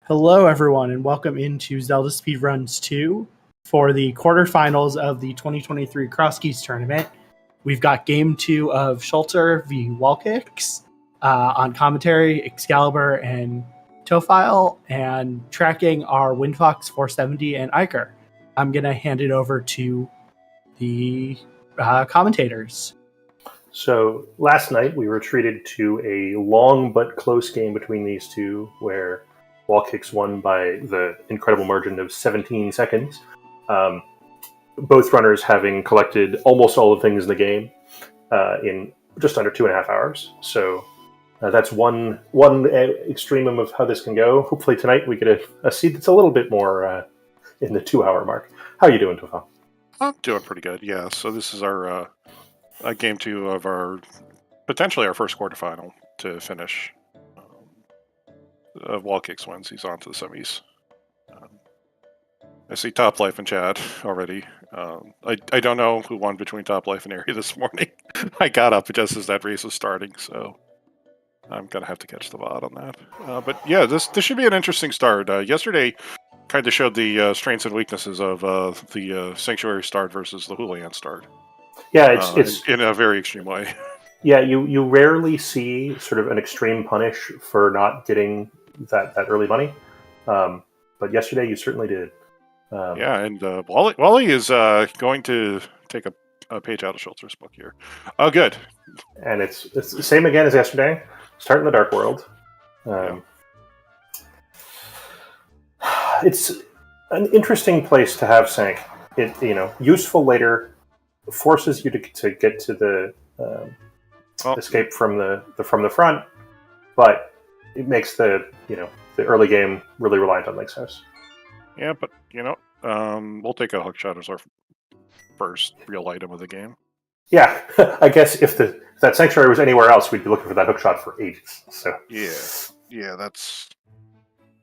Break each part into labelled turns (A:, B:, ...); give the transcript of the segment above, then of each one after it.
A: Hello, everyone, and welcome into ZeldaSpeedRuns 2 for the quarterfinals of the 2023 Crosskeys tournament. We've got Game 2 of Schulzer v. WallKicks on commentary, Excalibur and Tofile, and tracking are Windfox 470 and Iker. I'm going to hand it over to the commentators.
B: So last night we were treated to a long but close game between these two where WallKicks won by the incredible margin of 17 seconds. Both runners having collected almost all the things in the game in just under 2.5 hours. So that's one extremum of how this can go. Hopefully tonight we get a seed that's a little bit more in the 2-hour mark. How are you doing, Tofal?
C: I'm doing pretty good, yeah. So this is our game 2 of our potentially our first quarterfinal to finish. WallKicks wins. He's on to the semis. I see Top Life in chat already. I don't know who won between Top Life and Ari this morning. I got up just as that race was starting, so I'm gonna have to catch the VOD on that. But yeah, this should be an interesting start. Yesterday kind of showed the strengths and weaknesses of the Sanctuary start versus the Hulian start.
B: Yeah, it's
C: in a very extreme way.
B: Yeah, you rarely see sort of an extreme punish for not getting that early money, but yesterday you certainly did.
C: Yeah, and Wally is going to take a page out of Schulzer's book here. Oh, good.
B: And it's the same again as yesterday. Start in the Dark World. It's an interesting place to have Sank. It useful later, forces you to get to the escape from the front, but it makes the early game really reliant on Link's House.
C: Yeah, but we'll take a hook shot as our first real item of the game.
B: Yeah, I guess if that Sanctuary was anywhere else, we'd be looking for that hook shot for ages. So
C: yeah, that's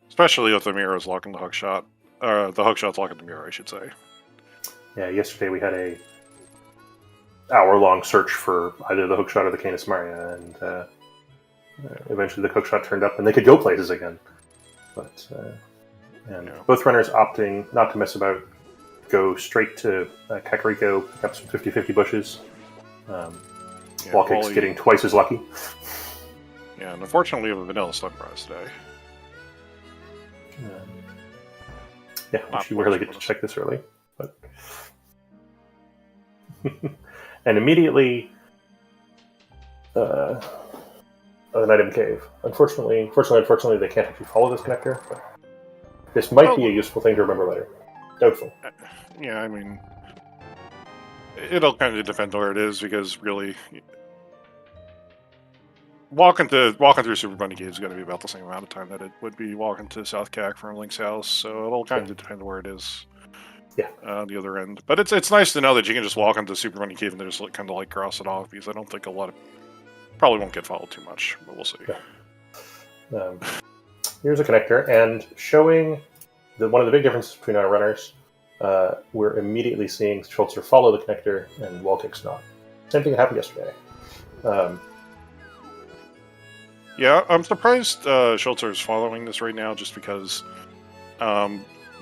C: especially with the mirrors locking the hook shot. The hook shot's locking the mirror, I should say.
B: Yeah, yesterday we had a hour-long search for either the hookshot or the Canis Maria, and eventually the hookshot turned up, and they could go places again. But both runners opting not to mess about, go straight to Kakariko, pick up some 50-50 bushes. WallKicks getting twice as lucky.
C: Yeah, and unfortunately we have a vanilla sunrise today.
B: You rarely get to check this early, but. And immediately, an item cave. Unfortunately, they can't actually follow this connector. But this might be a useful thing to remember later. Doubtful.
C: Yeah, I mean, it'll kind of depend where it is, because really, walking through Super Bunny Cave is going to be about the same amount of time that it would be walking to South Cac from Link's house. So it'll kind of depend where it is.
B: Yeah,
C: the other end. But it's nice to know that you can just walk into Super Money Cave and just kind of cross it off, because I don't think probably won't get followed too much, but we'll see.
B: Yeah. Here's a connector, and showing one of the big differences between our runners, we're immediately seeing Schulzer follow the connector and WallKicks not. Same thing that happened yesterday.
C: Yeah, I'm surprised Schulzer is following this right now, just because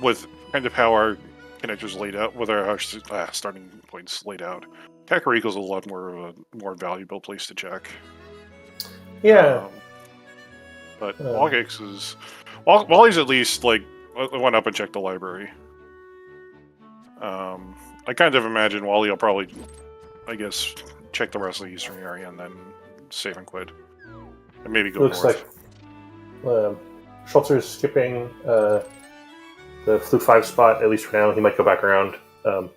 C: with kind of how our connectors laid out, with our starting points laid out, Kakariko's a lot more valuable place to check.
B: Yeah.
C: But WallKicks is... Wally's at least, went up and checked the library. I kind of imagine Wally will probably, I guess, check the rest of the eastern area and then save and quit. And maybe go
B: north. Looks like Schulzer's skipping the Fluke 5 spot, at least for now. He might go back around.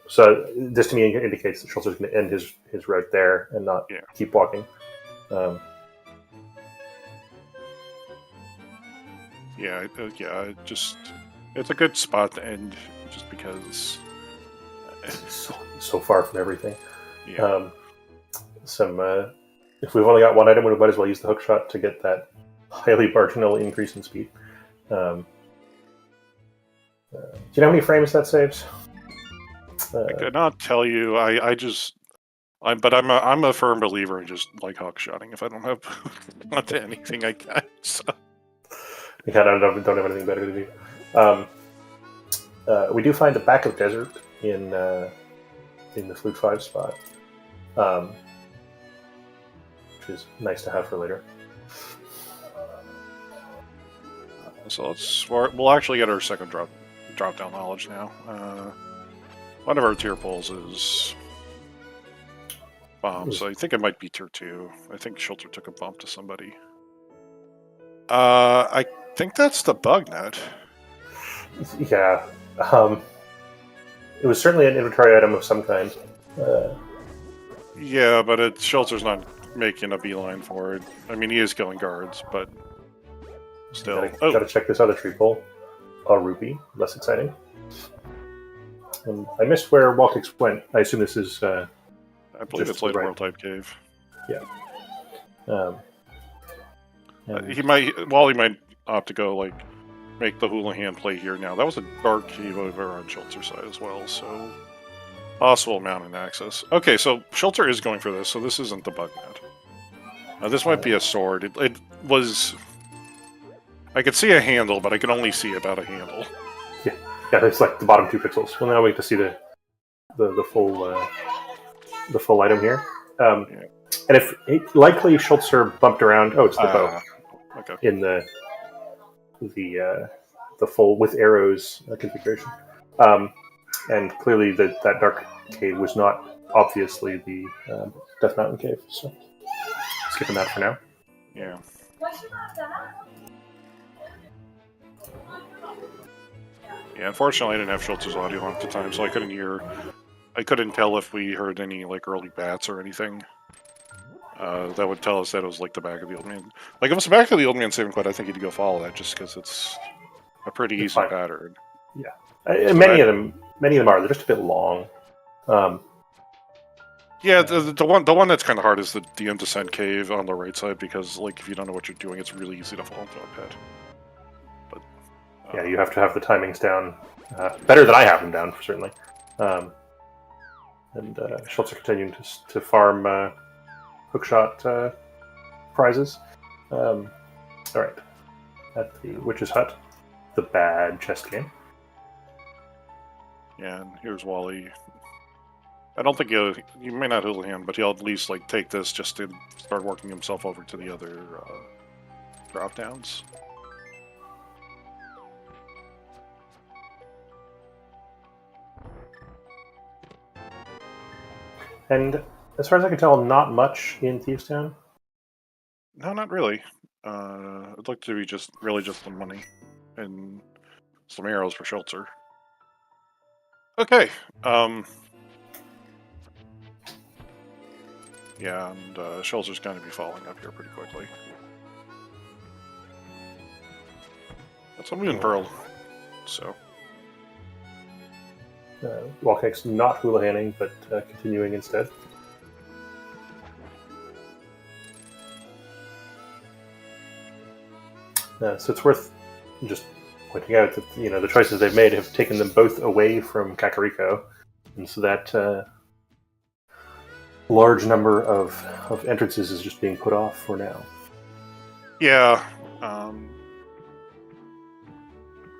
B: So this to me indicates that Schulzer's going to end his route there and not keep walking.
C: It's a good spot to end, just because
B: it's so far from everything.
C: Yeah.
B: If we've only got one item, we might as well use the hookshot to get that highly marginal increase in speed. Do you know how many frames that saves?
C: I could not tell you. But I'm a firm believer in just hook shotting. If I don't have onto anything, I can't. So.
B: Yeah, I don't have anything better to do. We do find a backup desert in the Flute 5 spot, which is nice to have for later.
C: So we'll actually get our second drop down knowledge now. One of our tier pulls is bombs. So I think it might be tier 2. I think Schulzer took a bump to somebody. I think that's the bug net.
B: Yeah. It was certainly an inventory item of some kind.
C: Yeah, but Schulzer's not making a beeline for it. I mean, he is killing guards, but still.
B: Gotta check this other tree pole. A rupee. Less exciting. And I missed where WallKicks went. I assume this is...
C: I believe it's like World Type Cave.
B: Yeah.
C: He might opt to go, like, make the Houlihan play here now. That was a dark cave over on Schulzer's side as well, so... Possible mountain access. Okay, so Schulzer is going for this, so this isn't the bug net. This might be a sword. It was... I could see a handle, but I can only see about a handle.
B: Yeah, it's like the bottom 2 pixels. Well, now we get to see the full item here.
C: Yeah.
B: And if likely Schulzer bumped around. Oh, it's the bow.
C: Okay.
B: In the full with arrows configuration. And clearly that dark cave was not obviously the Death Mountain cave. So skipping that for now.
C: Yeah. Yeah, unfortunately I didn't have Schulzer's audio on at the time, so I couldn't tell if we heard any like early bats or anything. That would tell us that it was like the back of the old man. Like if it was the back of the old man saving quest, I think he'd go follow that just because it's a pretty easy pattern.
B: Yeah, many of them are. They're just a bit long.
C: Yeah, the one that's kind of hard is the DM Descent Cave on the right side because like if you don't know what you're doing, it's really easy to fall into a pit. But
B: yeah, you have to have the timings down better than I have them down, certainly. And Schulzer continuing to farm hookshot prizes. All right, at the Witch's Hut, the bad chest game.
C: Yeah, and here's Wally. I don't think you may not Houlihan, but he'll at least like take this just to start working himself over to the other drop downs.
B: And as far as I can tell, not much in Thieves Town.
C: No, not really. I'd like to be just some money and some arrows for Schulzer. Okay. Yeah, and Schulzer's going to be falling up here pretty quickly. That's a Moon Pearl. So.
B: WallKicks not Houlihaning, but continuing instead. So it's worth just pointing out that the choices they've made have taken them both away from Kakariko, and so that large number of entrances is just being put off for now.
C: Yeah.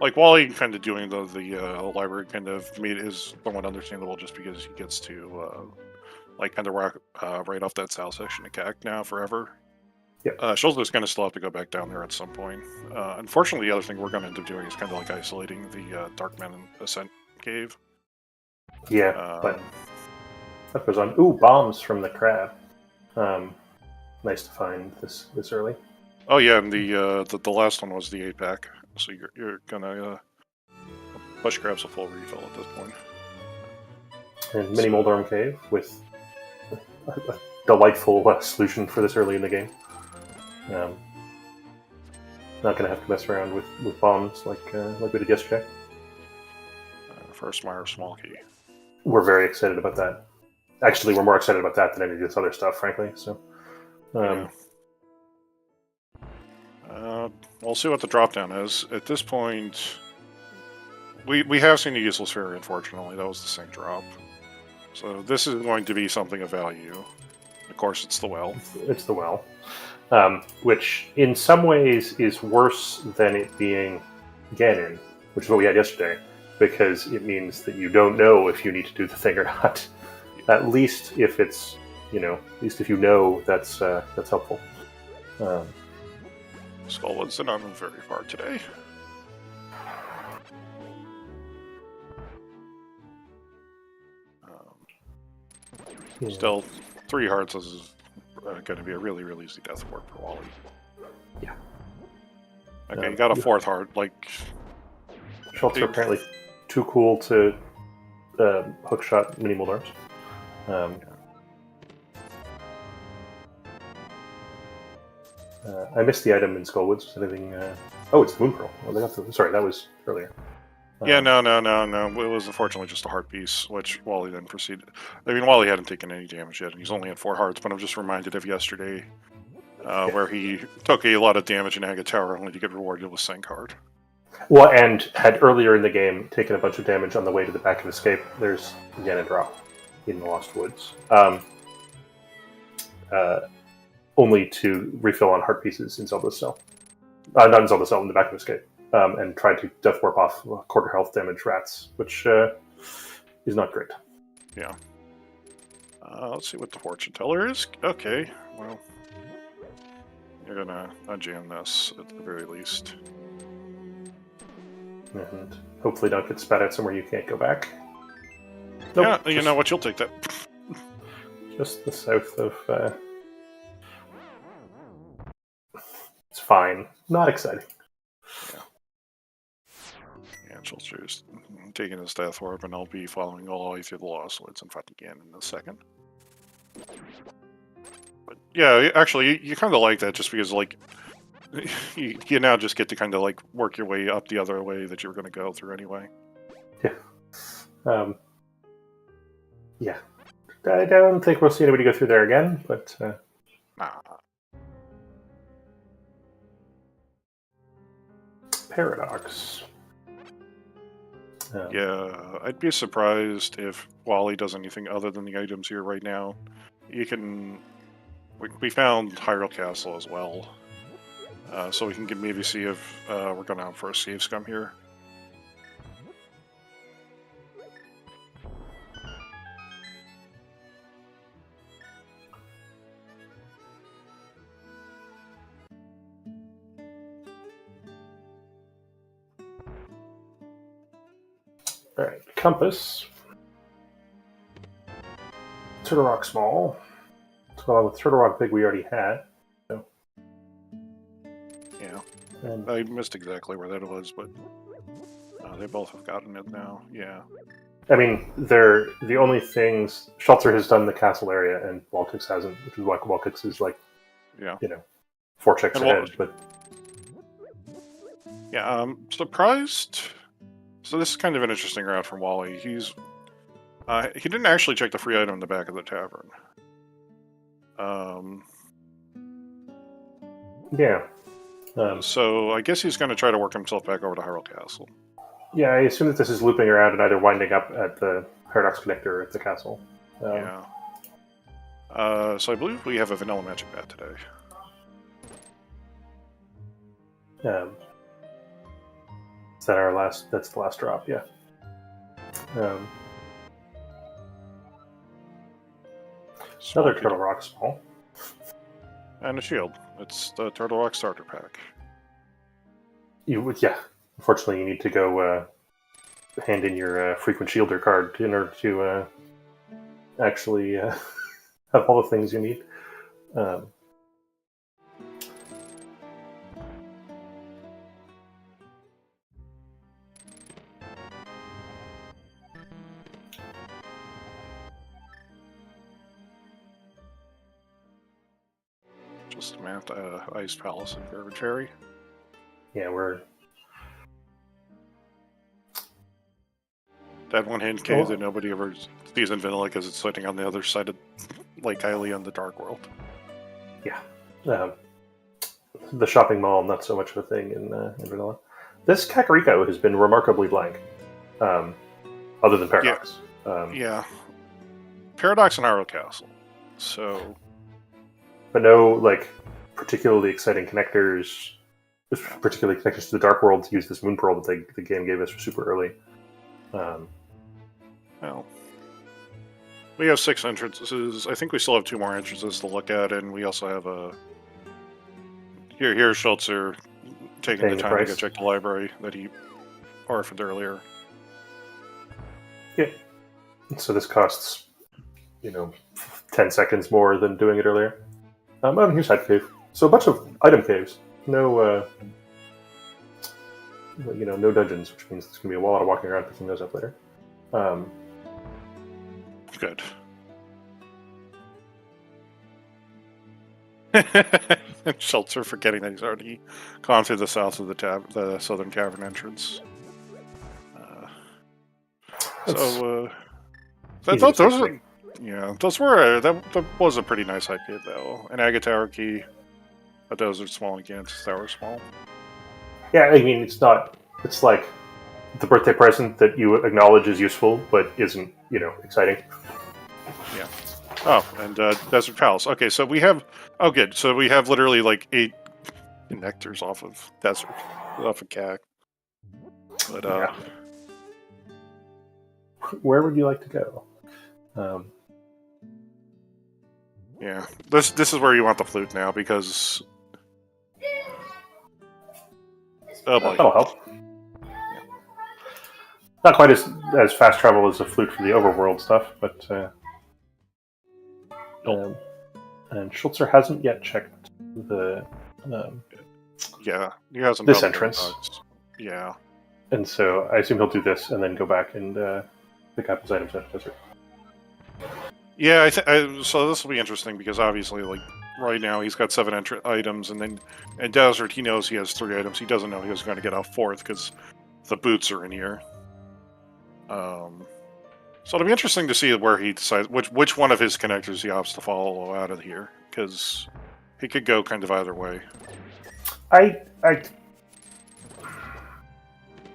C: Like Wally kind of doing the library kind of made is somewhat understandable just because he gets to like kind of rock right off that south section of CAC now forever.
B: Yeah.
C: Schulzer's going to still have to go back down there at some point. Unfortunately, the other thing we're going to end up doing is kind of like isolating the Dark Mountain Ascent Cave.
B: Yeah, but that goes on. Ooh, bombs from the crab. Nice to find this early.
C: Oh yeah, and the last one was the 8-pack. So you're gonna push crabs a full refill at this point.
B: And Mini Moldorm Cave with a delightful solution for this early in the game. Not going to have to mess around with bombs like we did yesterday.
C: First Meyer small key.
B: We're very excited about that. Actually, we're more excited about that than any of this other stuff, frankly. So,
C: we'll see what the drop down is. At this point, we have seen a useless fairy. Unfortunately, that was the sink drop. So this is going to be something of value. Of course, it's the well.
B: It's the well, which in some ways is worse than it being Ganon, which is what we had yesterday, because it means that you don't know if you need to do the thing or not. At least if it's, at least if you know, that's helpful.
C: Skull wasn't on very far today. Still, 3 hearts is going to be a really, really easy death ward for Wally.
B: Yeah.
C: Okay, you got a 4th heart. Like,
B: Schulzer apparently too cool to hookshot mini Moldarms. I missed the item in Skullwoods. Was anything? Oh, it's the Moon Pearl. Oh, sorry, that was earlier.
C: Yeah, no. It was unfortunately just a heart piece, which Wally then proceeded. I mean, Wally hadn't taken any damage yet, and he's only at 4 hearts, but I'm just reminded of yesterday, where he took a lot of damage in Aga Tower only to get rewarded with Sync Heart.
B: Well, and had earlier in the game taken a bunch of damage on the way to the back of Escape. There's again a drop in the Lost Woods. Only to refill on heart pieces in Zelda's Cell. Not in Zelda's Cell, in the back of Escape. And tried to death warp off quarter health damage rats, which is not great.
C: Yeah. Let's see what the fortune teller is. Okay, well, you're gonna unjam this at the very least.
B: And hopefully don't get spat out somewhere you can't go back.
C: Nope, yeah, you know what? You'll take that.
B: Just the south of... It's fine. Not exciting.
C: Schulzer's taking his death orb, and I'll be following all the way through the Lost Woods and fighting again in a second. But yeah, actually, you kind of like that just because, like, you now just get to kind of, like, work your way up the other way that you were going to go through anyway.
B: Yeah. Yeah. I don't think we'll see anybody go through there again, but...
C: Nah.
B: Paradox.
C: Yeah, I'd be surprised if Wally does anything other than the items here right now. You can... We found Hyrule Castle as well. So we can maybe see if we're going out for a save scum here.
B: Alright, Compass. Turtle Rock Small. Well, with Turtle Rock Big we already had. So.
C: Yeah. And I missed exactly where that was, but they both have gotten it now. Yeah.
B: I mean, they're the only things... Schulzer has done the castle area and WallKicks hasn't, which is why WallKicks is like, 4 checks ahead, but...
C: Yeah, I'm surprised... So this is kind of an interesting route from Wally. He didn't actually check the free item in the back of the tavern.
B: Yeah.
C: So I guess he's going to try to work himself back over to Hyrule Castle.
B: Yeah, I assume that this is looping around and either winding up at the Paradox Connector or at the castle.
C: Yeah. So I believe we have a vanilla magic bat today.
B: Is that our last? That's the last drop, yeah. Another Turtle Rock Small.
C: And a shield. It's the Turtle Rock starter pack.
B: Yeah. Unfortunately, you need to go hand in your frequent shielder card in order to actually have all the things you need.
C: Just mapped Ice Palace and Vervacherry.
B: Yeah, we're...
C: That one hand cave that nobody ever sees in vanilla because it's sitting on the other side of Lake Hylia in the Dark World.
B: Yeah. The shopping mall, not so much of a thing in vanilla. This Kakariko has been remarkably blank, other than Paradox.
C: Yeah. Paradox and Hyrule Castle. So
B: but no like particularly exciting connectors, particularly connectors to the Dark World to use this Moon Pearl that the game gave us super early.
C: Well, we have 6 entrances. I think we still have 2 more entrances to look at, and we also have a... Here's Schulzer taking the time to go check the library that he orphaned earlier.
B: Yeah. So this costs, 10 seconds more than doing it earlier. Here's Hide Cave. So a bunch of item caves. No, no dungeons, which means there's going to be a lot of walking around picking those up later.
C: Good. And Schulzer forgetting that he's already gone through the south of the southern cavern entrance. That was a pretty nice high cave though. An agate tower key, but those are small again. That were small.
B: Yeah, I mean it's not. It's like the birthday present that you acknowledge is useful, but isn't exciting.
C: Yeah. Oh, and Desert Palace. Okay, so we have... Oh, good. So we have literally like 8 connectors off of Desert, off of CAC. But,
B: yeah. Where would you like to go?
C: Yeah, this is where you want the flute now, because... Oh, boy.
B: That'll help. Yeah. Not quite as fast travel as the flute for the overworld stuff, but... and Schulzer hasn't yet checked the
C: yeah, he hasn't
B: this entrance.
C: Yeah,
B: and so I assume he'll do this and then go back and pick up his items at Desert.
C: Yeah, so this will be interesting because obviously, like right now, he's got 7 items, and then in Desert he knows he has 3 items. He doesn't know he was going to get a 4th because the boots are in here. So it'll be interesting to see where he decides which one of his connectors he opts to follow out of here, because he could go kind of either way.
B: I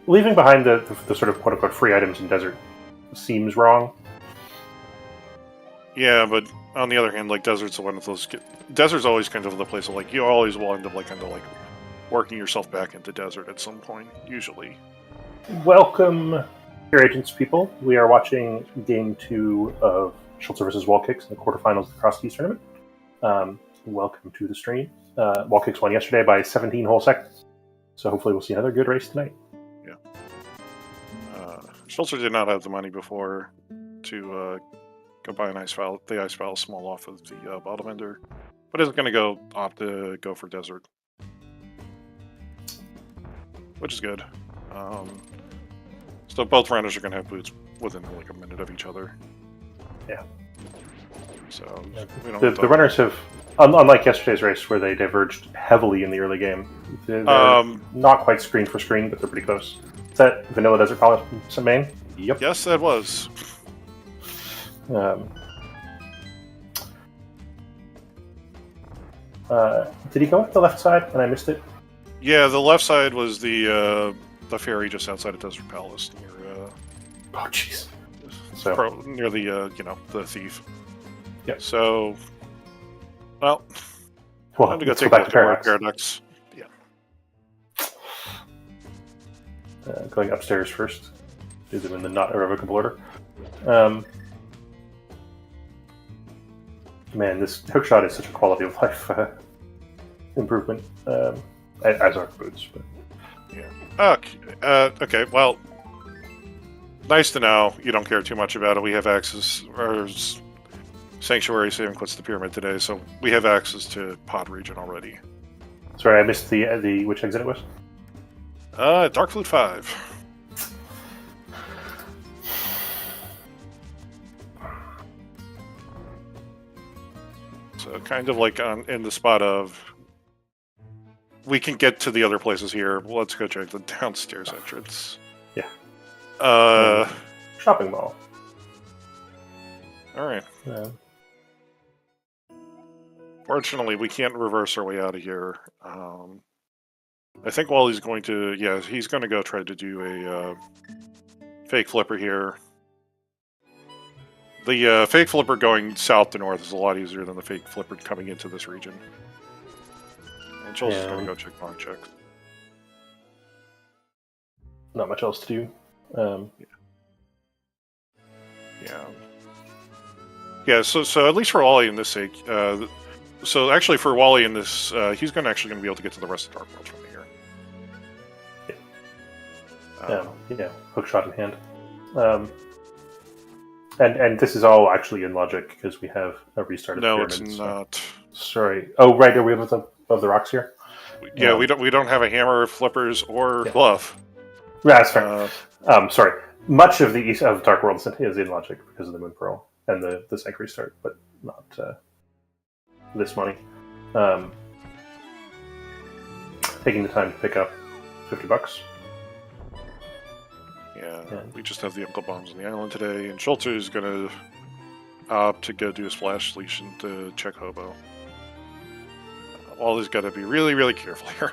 B: leaving behind the sort of quote unquote free items in Desert seems wrong.
C: Yeah, but on the other hand, like Desert's one of those. Desert's always kind of the place of like you always will end up kind of working yourself back into Desert at some point, usually.
B: Welcome. Here, Agents people, we are watching Game 2 of Schulzer vs. WallKicks in the quarterfinals of the Crosskeys tournament. Welcome to the stream. WallKicks won yesterday by 17 whole seconds, so hopefully we'll see another good race tonight.
C: Yeah. Schulzer did not have the money before to go buy the ice file small off of the bottom ender, but is going to opt to go for Desert, which is good. So both runners are going to have boots within like a minute of each other.
B: Yeah.
C: So
B: the runners have, unlike yesterday's race where they diverged heavily in the early game, they're not quite screen for screen, but they're pretty close. Is that Vanilla Desert Palace in Maine? Yep.
C: Yes, that was.
B: Did he go up the left side and I missed it?
C: Yeah, the left side was the ferry just outside of Desert Palace near.
B: Oh jeez.
C: So near the the thief.
B: Yeah.
C: So, well, time to go take
B: back to
C: Paradox. Yeah.
B: Going upstairs first. Do them in the not irrevocable order. Man, this hookshot is such a quality of life improvement. As are boots, but
C: yeah. Okay. Well, nice to know you don't care too much about it. We have access, or Sanctuary saving quits the pyramid today, so we have access to Pod region already.
B: Sorry, I missed the which exit it was.
C: Dark Flute 5. So kind of like in the spot of we can get to the other places here. Let's go check the downstairs entrance.
B: Yeah. Shopping mall.
C: All right.
B: Yeah.
C: Fortunately, we can't reverse our way out of here. I think while he's going to, he's going to go try to do a fake flipper here. The fake flipper going south to north is a lot easier than the fake flipper coming into this region. And Schulzer's going to go check long check.
B: Not much else to do.
C: Yeah, so at least for Wally in this sake, so actually for Wally in this, he's actually going to be able to get to the rest of Dark World from here.
B: Yeah, hook shot in hand. And this is all actually in logic because we have a restart of
C: no,
B: pyramids.
C: It's not.
B: Sorry. Oh, right. Are we above the rocks here?
C: Yeah, we don't have a hammer, flippers, or glove.
B: Yeah, that's fair. Sorry. Much of the east of Dark World is in logic because of the Moon Pearl and the Sank restart, but not this money. Taking the time to pick up $50.
C: Yeah, we just have the Uncle Bombs on the island today, and Schulzer is going to opt to go do a splash station to check Hobo. Wally's got to be really, really careful here.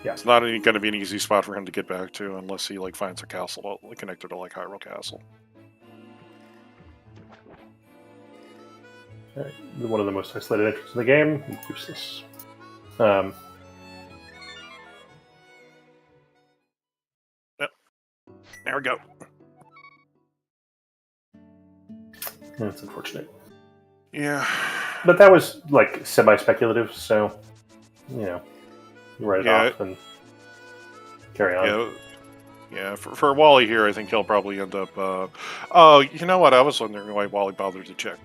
B: Yeah.
C: It's not going to be an easy spot for him to get back to unless he finds a castle connected to Hyrule Castle.
B: Right. One of the most isolated entries in the game. Useless.
C: Yep. There we go.
B: That's unfortunate.
C: Yeah.
B: But that was semi-speculative, so you write it off and carry on.
C: Yeah. For Wally here, I think he'll probably end up. Oh, you know what? I was wondering why Wally bothered to check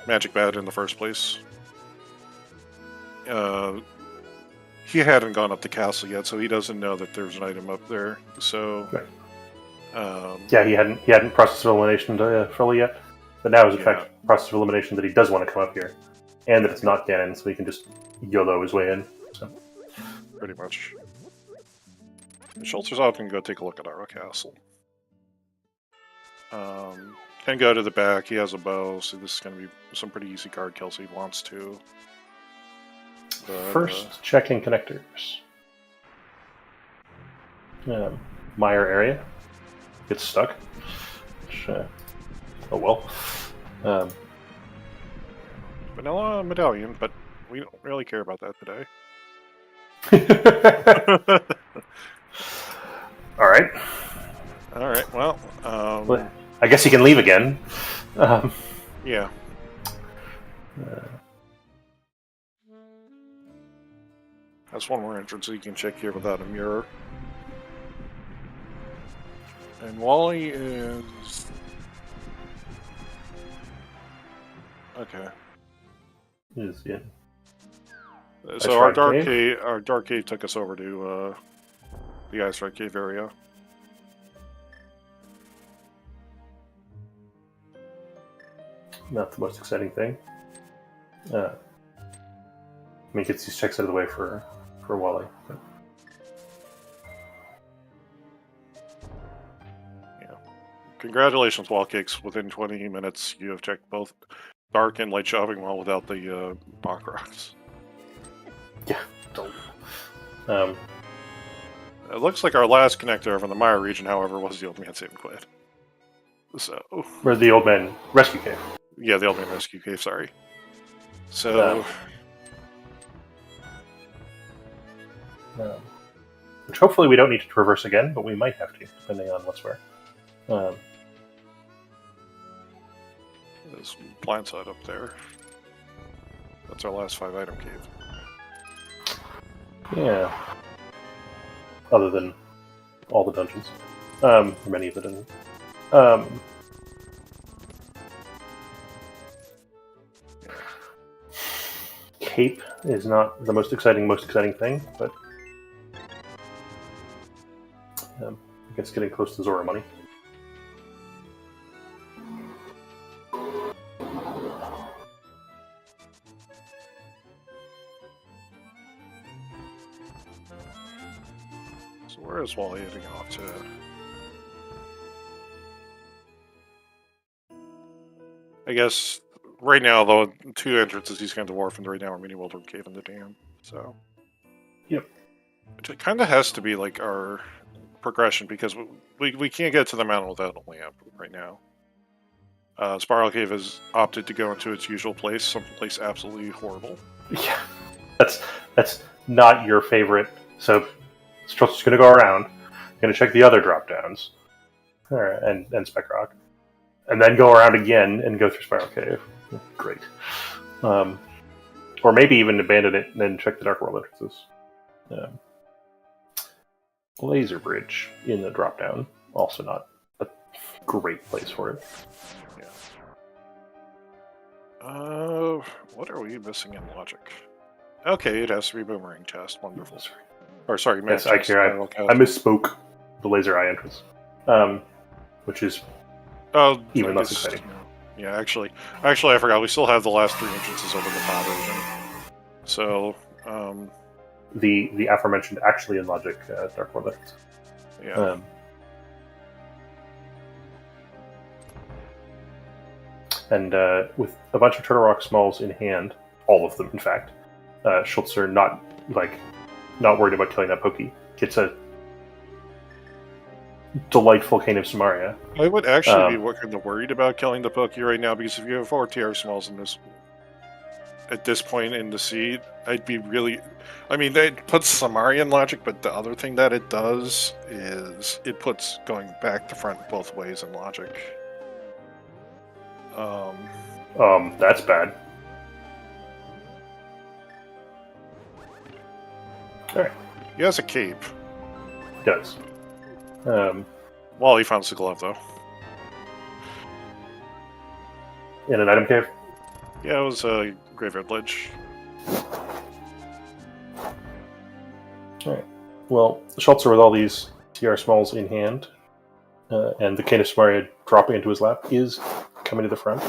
C: Magic Bad in the first place. He hadn't gone up the castle yet, so he doesn't know that there's an item up there. So,
B: right. He hadn't processed elimination fully yet, but now is in fact process of elimination that he does want to come up here, and that it's not Ganon, so he can just YOLO his way in. So,
C: pretty much. Schulzer's out and go take a look at our castle. Can go to the back. He has a bow, so this is going to be some pretty easy card kills if he wants to. But,
B: first, checking connectors. Meyer area gets stuck. Which, oh well.
C: Vanilla medallion, but we don't really care about that today.
B: All right.
C: Well,
B: I guess he can leave again.
C: Yeah. That's one more entrance you can check here without a mirror. And Wally is... Okay.
B: Is in.
C: So our dark cave took us over to the Ice Ride Cave area.
B: Not the most exciting thing. Gets these checks out of the way for Wally. But...
C: Yeah. Congratulations, WallKicks. Within 20 minutes, you have checked both Dark and Light Shopping Mall without the Bach Rocks.
B: Yeah.
C: It looks like our last connector from the Maya region, however, was the Old Man Save and Quit. So...
B: Or the Old Man Rescue Cave.
C: Yeah, the Old Man Rescue Cave, sorry. So...
B: which hopefully we don't need to traverse again, but we might have to, depending on what's where.
C: There's blind side up there. That's our last 5-item cave.
B: Yeah. Other than all the dungeons. Or many of the dungeons. Cape is not the most exciting thing, but I guess getting close to Zora money.
C: So where is Wally heading off to? I guess right now, though, 2 entrances he's going to Dwarf, and right now we're meeting Wildwood Cave and the Dam. So,
B: yep.
C: Which it kind of has to be like our progression because we can't get to the mountain without a lamp right now. Spiral Cave has opted to go into its usual place, someplace absolutely horrible.
B: Yeah, that's not your favorite. So Schulzer's going to go around, going to check the other drop downs, and Spec Rock, and then go around again and go through Spiral Cave. Great. Or maybe even abandon it and then check the Dark World entrances. Laser Bridge in the drop down, also not a great place for it.
C: Yeah. What are we missing in logic? Okay, it has to be Boomerang Test. Wonderful. Or sorry,
B: yes, I misspoke. The Laser Eye entrance, which is even less exciting.
C: Yeah, actually, I forgot. We still have the last 3 entrances over the top version. So,
B: the aforementioned actually in logic Dark World entrance.
C: Yeah.
B: And with a bunch of Turtle Rock Smalls in hand, all of them, in fact, Schulzer not worried about killing that Pokey. Gets a delightful Cane of Samaria.
C: I would actually be kind of worried about killing the Pokey right now because if you have 4 TR Smalls in this, at this point in the seed, I'd be really. I mean, it puts Samaria in logic, but the other thing that it does is it puts going back to front both ways in logic.
B: That's bad. Alright.
C: He has a cape.
B: He does.
C: Well, he found the glove, though.
B: In an item cave?
C: Yeah, it was a graveyard ledge.
B: Alright. Well, Schulzer with all these TR Smalls in hand, and the Cane of Samaria dropping into his lap, is coming to the front.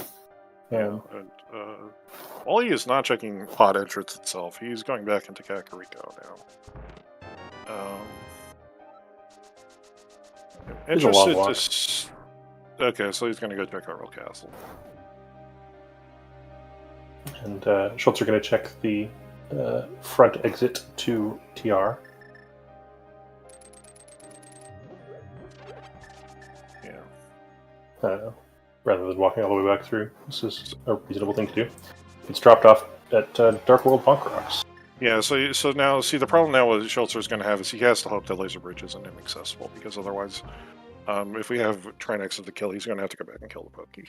C: And Wally is not checking pod entrance itself. He's going back into Kakariko now. Interested to... Okay, so he's going to go check Kakariko Castle.
B: And Schulzer going to check the front exit to TR.
C: Yeah.
B: Rather than walking all the way back through. This is a reasonable thing to do. It's dropped off at Dark World Bonk Rocks.
C: Yeah, so now, see, the problem now with Schulzer's going to have is he has to hope that Laser Bridge isn't inaccessible, because otherwise, if we try and exit the kill, he's going to have to go back and kill the Pokey.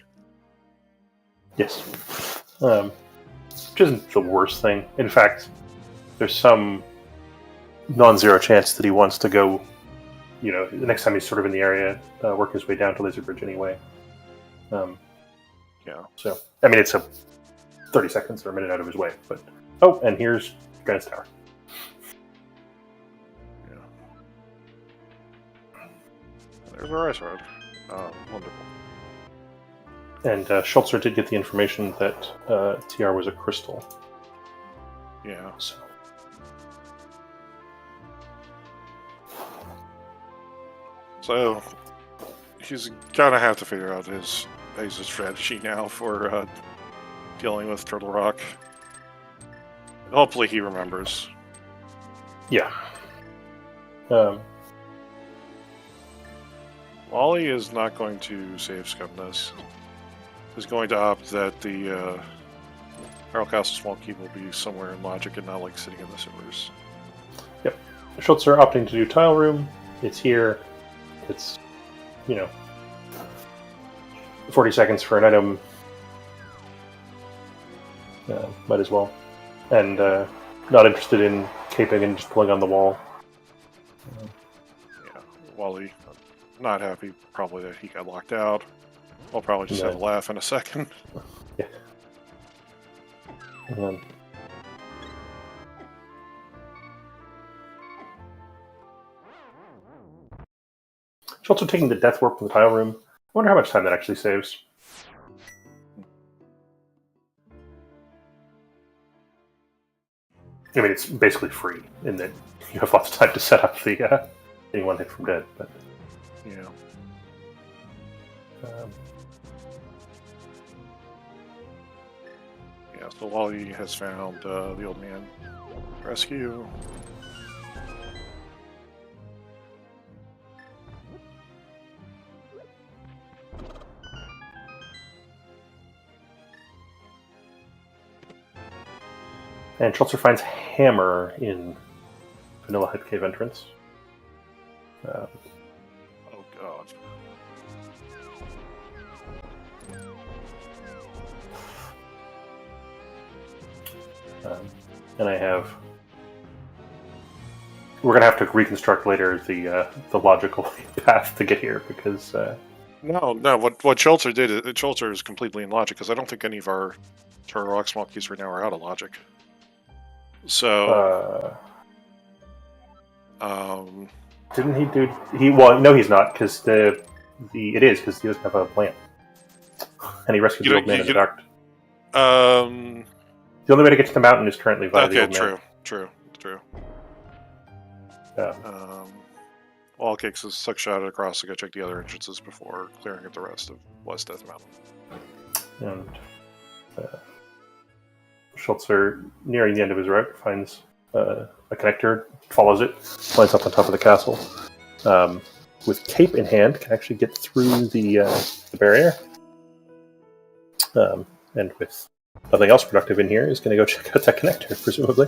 B: Yes. Which isn't the worst thing. In fact, there's some non-zero chance that he wants to go, the next time he's sort of in the area, work his way down to Laser Bridge anyway.
C: Yeah.
B: So, I mean, it's a 30 seconds or a minute out of his way, but... Oh, and here's Granite's Tower.
C: Yeah. There's our ice road. Wonderful.
B: And Schulzer did get the information that TR was a crystal.
C: Yeah. So he's gonna have to figure out his strategy now for dealing with Turtle Rock. Hopefully he remembers.
B: Yeah.
C: Wally is not going to save scum this. He's going to opt that the Kakariko Castle Small Keep will be somewhere in logic and not like sitting in the sewers.
B: Yep. Schulzer opting to do Tile Room. It's here. It's, 40 seconds for an item. Might as well. And not interested in caping and just pulling on the wall.
C: Yeah, Wally, not happy probably that he got locked out. We'll probably just have a laugh in a second.
B: Yeah. Schulzer taking the Death Warp from the Tile Room. I wonder how much time that actually saves. I mean, it's basically free in that you have lots of time to set up the anyone hit from dead. But
C: yeah. Yeah. So Wally has found the old man rescue.
B: And Schulzer finds hammer in vanilla head cave entrance.
C: Oh god.
B: And I have. We're gonna have to reconstruct later the logical path to get here because.
C: No. What Schulzer did, Schulzer is completely in logic because I don't think any of our Turtle Rock small keys right now are out of logic. So.
B: Didn't he do? Well, no, he's not because it is because he doesn't have a plan, and he rescued the old man in the dark. The only way to get to the mountain is currently via the old man.
C: True.
B: Yeah.
C: WallKicks is suck shotted across to go check the other entrances before clearing up the rest of West Death Mountain.
B: And Schulzer, nearing the end of his route, finds a connector, follows it, lands up on top of the castle. With cape in hand, can actually get through the barrier. And with nothing else productive in here, is going to go check out that connector, presumably.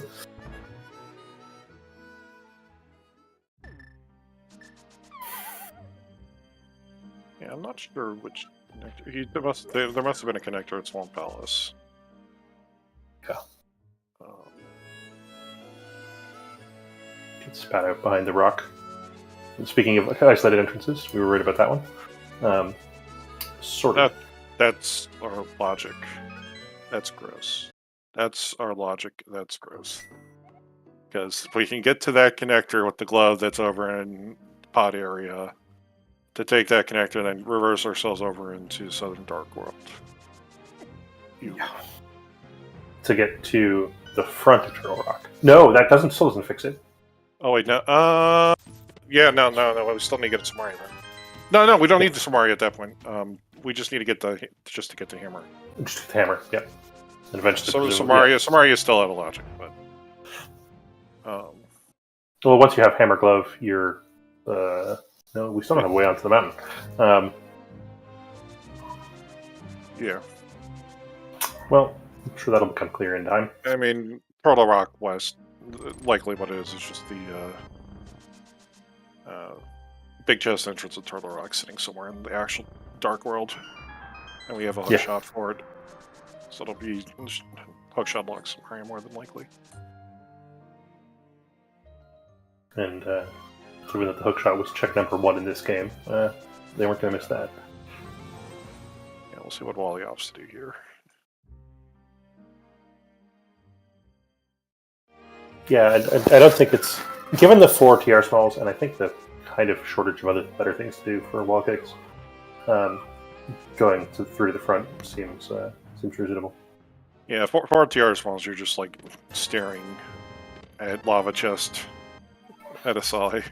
C: Yeah, I'm not sure which connector. There must have been a connector at Swamp Palace.
B: Yeah. Gets spat out behind the rock. And speaking of isolated entrances, we were worried about that one. Sort of.
C: That's our logic. That's gross. That's our logic. That's gross. Because if we can get to that connector with the glove that's over in the pod area, to take that connector and then reverse ourselves over into Southern Dark World.
B: Yeah. To get to the front of Turtle Rock. No, that still doesn't fix it.
C: Oh wait, no. Yeah, no. We still need to get to Samaria then. No, we don't need the Samaria at that point. We just need to get the hammer.
B: Just get the hammer. Yeah. And eventually.
C: So Samaria is still out of logic, but.
B: Well, once you have hammer glove, you're. No, we still don't have a way onto the mountain.
C: Yeah.
B: Well, I'm sure that'll become clear in time.
C: I mean, Turtle Rock West, likely what it is just the big chest entrance of Turtle Rock sitting somewhere in the actual Dark World. And we have a hook shot for it. So it'll be hook shot blocks somewhere more than likely.
B: And given that the hookshot was check number 1 in this game, they weren't going to miss that.
C: Yeah, we'll see what Wally opts to do here.
B: Yeah, I don't think it's... Given the 4 TR smalls, and I think the kind of shortage of other better things to do for WallKicks, going through to the front seems reasonable.
C: Yeah, 4 TR smalls, you're just like staring at lava chest at a side.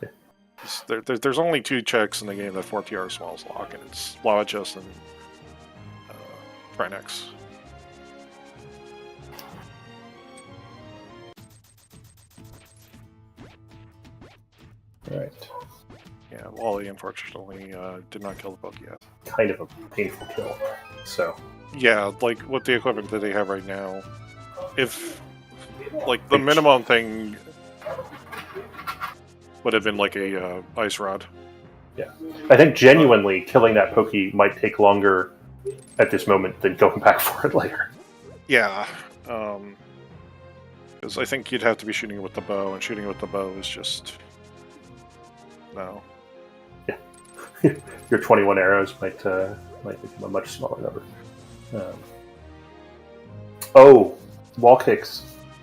C: Yeah. There's only 2 checks in the game that 4 TR smalls lock, and it's lava chest and Trinex.
B: Right.
C: Yeah, Wally unfortunately did not kill the bug yet.
B: Kind of a painful kill. So.
C: Yeah, like with the equipment that they have right now, if like the minimum thing would have been like a ice rod.
B: Yeah, I think genuinely killing that Pokey might take longer at this moment than going back for it later.
C: Yeah, because I think you'd have to be shooting it with the bow, and shooting it with the bow is just no.
B: Yeah, your 21 arrows might become a much smaller number. WallKicks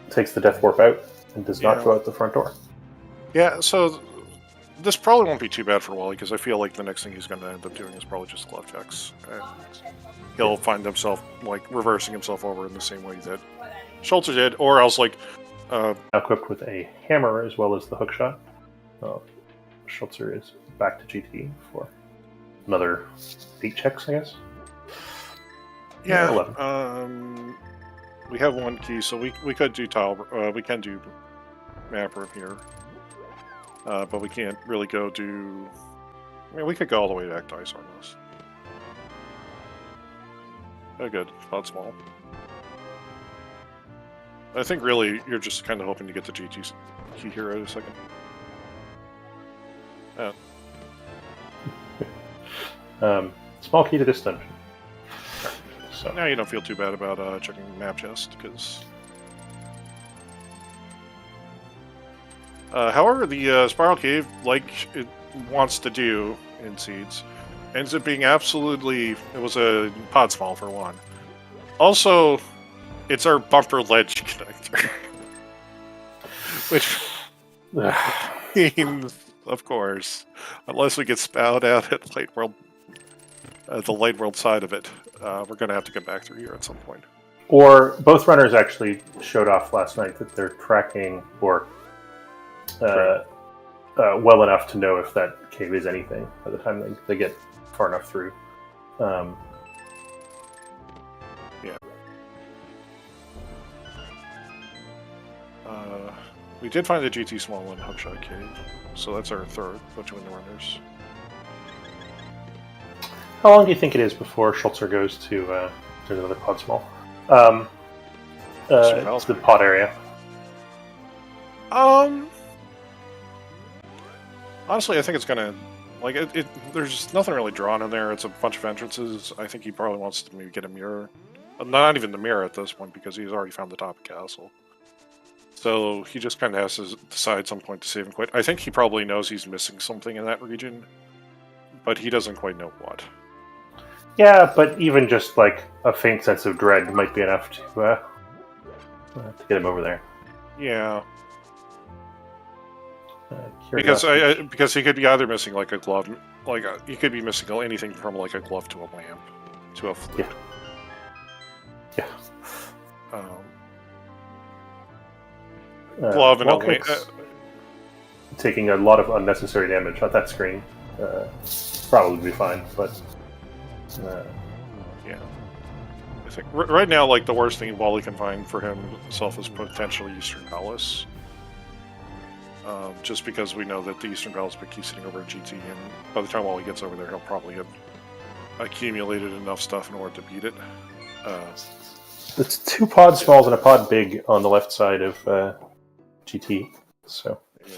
B: takes the Death Warp out and does not go out the front door.
C: Yeah, so this probably won't be too bad for Wally, because I feel like the next thing he's going to end up doing is probably just glove checks. And he'll find himself, like, reversing himself over in the same way that Schulzer did, or else, like...
B: equipped with a hammer as well as the hookshot. Schulzer is back to GT for another 8 checks, I guess?
C: Yeah,
B: 11.
C: We have 1 key, so we could do we can do map room here. But we can't really go do... I mean, we could go all the way back to Ice Armless. Oh, good. Not small. I think really you're just kind of hoping to get the GT key hero in a second.
B: Small key to this dungeon.
C: So now you don't feel too bad about checking the map chest, because... however, the Spiral Cave, like it wants to do in Seeds, ends up being absolutely... It was a pod small for one. Also, it's our bumper ledge connector. Which means, of course, unless we get spouted out at Light World, the Light World side of it, we're going to have to come back through here at some point.
B: Or both runners actually showed off last night that they're tracking or well enough to know if that cave is anything by the time they get far enough through.
C: Yeah. We did find the GT Small One Hookshot Cave, so that's our third between the runners.
B: How long do you think it is before Schulzer goes to there's another pod small? It's the pod area.
C: Honestly, I think it's gonna there's nothing really drawn in there. It's a bunch of entrances. I think he probably wants to maybe get a mirror. Not even the mirror at this point, because he's already found the top of Castle. So he just kind of has to decide some point to save and quit. I think he probably knows he's missing something in that region, but he doesn't quite know what.
B: Yeah, but even just like a faint sense of dread might be enough to get him over there.
C: Yeah. Because he could be either missing like a glove, he could be missing anything from like a glove to a lamp to a flute.
B: Yeah.
C: Glove and
B: WallKicks taking a lot of unnecessary damage on that screen. Probably be fine, but
C: yeah. I think right now, like the worst thing Wally can find for himself is potentially Eastern Palace. Just because we know that the Eastern Palace will keep sitting over at GT, and by the time Wally gets over there, he'll probably have accumulated enough stuff in order to beat it.
B: It's 2 pod smalls and a pod big on the left side of GT. So
C: Yeah.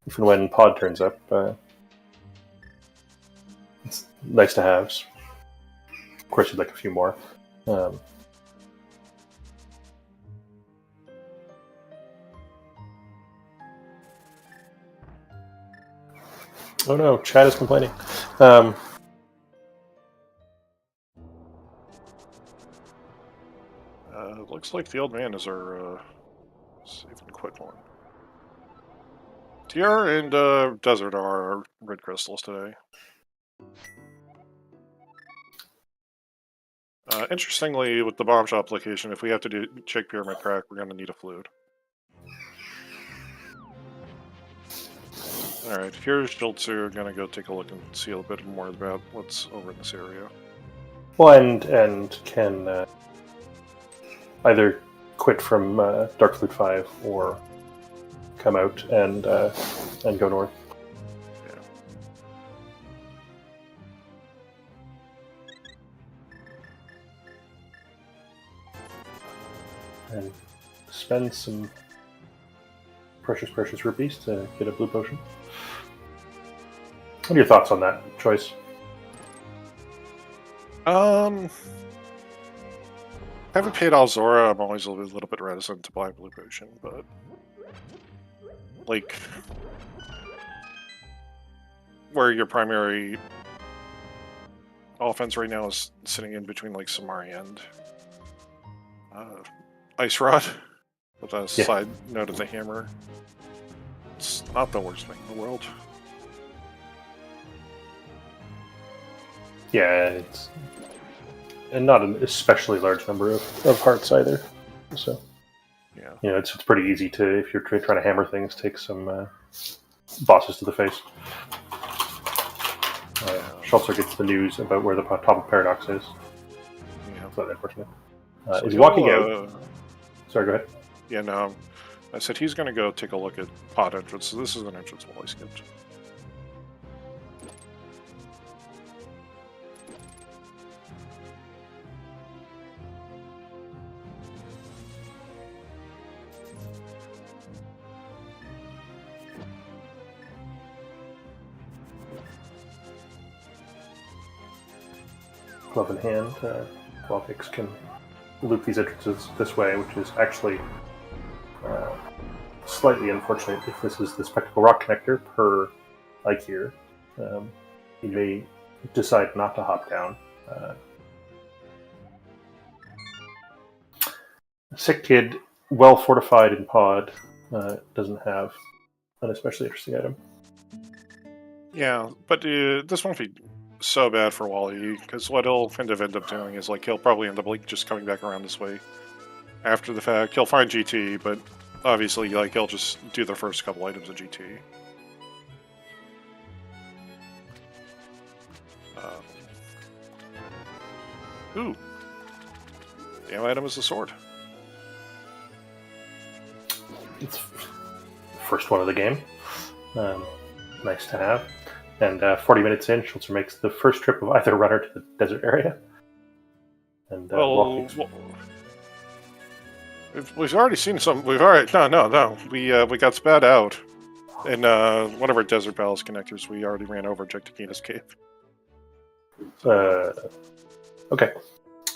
B: if and when pod turns up, it's nice to have. Of course, you'd like a few more. Oh no, Chad is complaining.
C: Looks like the old man is our save and quit one. TR and Desert are our red crystals today. Interestingly, with the bomb shop location, if we have to check Pyramid Crack, we're going to need a flute. Alright, here's Schulzer. Going to go take a look and see a little bit more about what's over in this area.
B: Well, and can either quit from Dark Flute 5 or come out and go north. Yeah. And spend some precious rupees to get a blue potion. What are your thoughts on that choice?
C: Haven't paid Alzora. I'm always a little bit reticent to buy a blue potion, but like where your primary offense right now is sitting in between like Samari and Ice Rod with a side note of the hammer. It's not the worst thing in the world.
B: Yeah, it's and not an especially large number of hearts either. So
C: yeah,
B: it's pretty easy to, if you're trying to hammer things, take some bosses to the face. Schulzer gets the news about where the top of Paradox is.
C: Yeah,
B: that's unfortunate.
C: So
B: is walking out. Sorry, go ahead.
C: Yeah, no. I said he's going to go take a look at pod entrance. So this is an entrance Wally skipped.
B: glove in hand, WallKicks can loop these entrances this way, which is actually slightly unfortunate if this is the Spectacle Rock connector per like here. You may decide not to hop down. Sick Kid, well fortified in pod, doesn't have an especially interesting item.
C: Yeah, but this won't be so bad for Wally, because what he'll kind of end up doing is like he'll probably end up like just coming back around this way after the fact. He'll find GT, but obviously like he'll just do the first couple items of GT. Ooh. The item is the sword.
B: It's the first one of the game. Nice to have. And 40 minutes in, Schulzer makes the first trip of either runner to the desert area. And
C: we've already seen some. We've already no. We got spat out in one of our Desert Palace connectors. We already ran over Jektakina's cave.
B: Okay.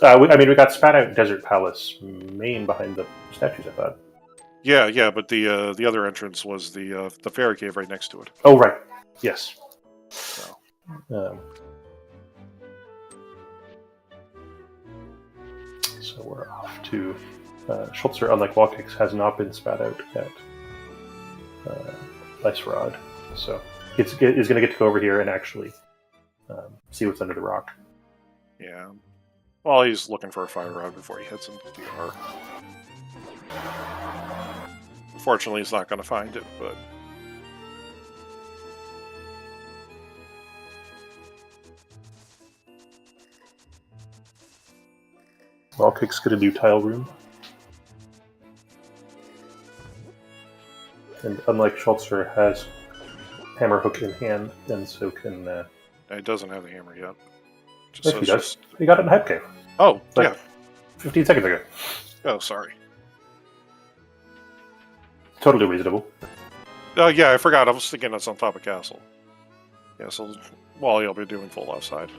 B: We got spat out in Desert Palace main behind the statues, I thought.
C: Yeah, but the other entrance was the fairy cave right next to it.
B: Oh, right. Yes.
C: So.
B: So we're off to Schulzer, unlike WallKicks, has not been spat out at Ice Rod. So he's going to get to go over here and actually see what's under the rock.
C: Yeah. Well, he's looking for a fire rod before he hits into DR. Unfortunately, he's not going to find it, but...
B: WallKicks going to do Tile Room. And unlike Schulzer, has Hammer Hook in hand, and so can...
C: It doesn't have the hammer yet.
B: Yes, he does. He got it in Hype Cave.
C: Oh,
B: like
C: yeah.
B: 15 seconds ago.
C: Oh, sorry.
B: Totally reasonable.
C: Oh, yeah, I forgot. I was thinking it's on top of Castle. Yeah, so Wally will be doing full left side.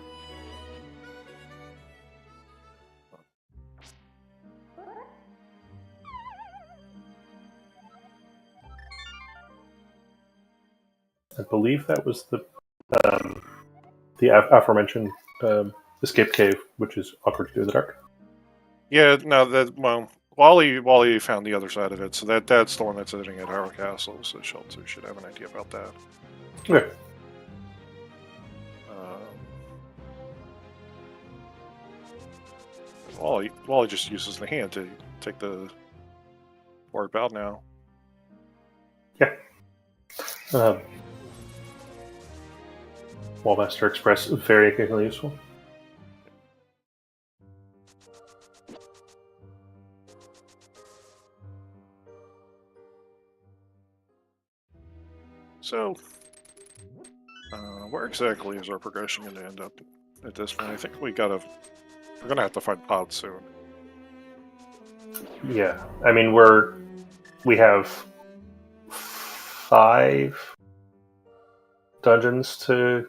B: I believe that was the aforementioned escape cave, which is awkward to do in the dark.
C: Yeah, no, Wally found the other side of it, so that's the one that's sitting at our castle, so Schulzer should have an idea about that.
B: Okay.
C: Wally just uses the hand to take the forward bout now.
B: Yeah. Wallmaster Express, very occasionally useful.
C: So, where exactly is our progression going to end up at this point? I think we're going to have to find pods soon.
B: Yeah, I mean we have 5 dungeons to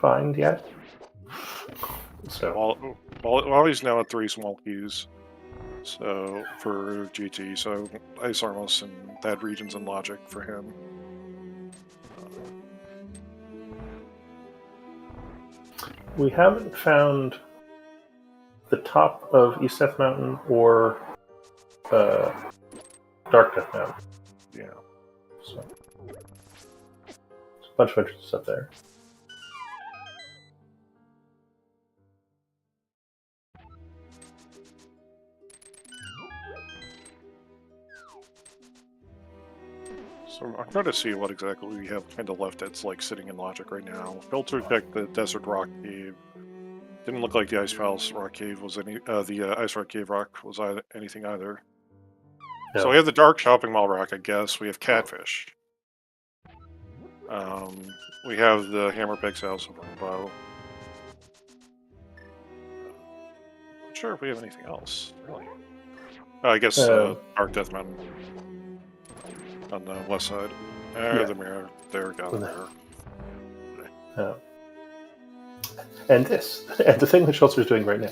B: find yet. So
C: Wally's now at 3 small keys. So for GT, so Ice Armos and that region's in logic for him.
B: We haven't found the top of East Death Mountain or Dark Death Mountain.
C: Yeah.
B: So there's a bunch of entrances up there.
C: So I'm trying to see what exactly we have kind of left that's like sitting in logic right now. Filter check the Desert Rock Cave. Didn't look like the Ice Palace Rock Cave was any. The Ice Rock Cave Rock was anything either.
B: No.
C: So we have the Dark Shopping Mall Rock, I guess. We have Catfish. We have the Hammerpeg's House of Rainbow. Not sure if we have anything else, really. I guess Dark Death Mountain on the west side. The mirror. There, got it there.
B: and this, and the thing that Schulzer is doing right now.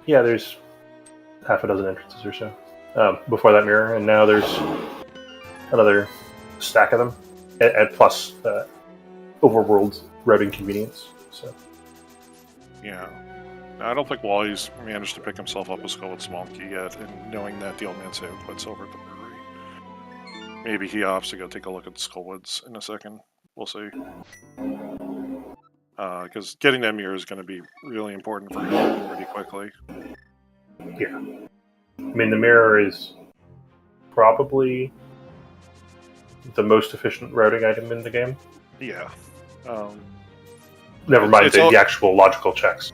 B: Yeah, there's half a dozen entrances or so before that mirror, and now there's another stack of them, and plus overworld routing convenience. So
C: Yeah. I don't think Wally's managed to pick himself up a skull with small key yet, and knowing that the old man saved what's over at the brewery. Maybe he opts to go take a look at the Skullwoods in a second. We'll see. Because getting that mirror is going to be really important for him pretty quickly.
B: Yeah. I mean, the mirror is probably the most efficient routing item in the game.
C: Yeah.
B: Never mind the actual logical checks.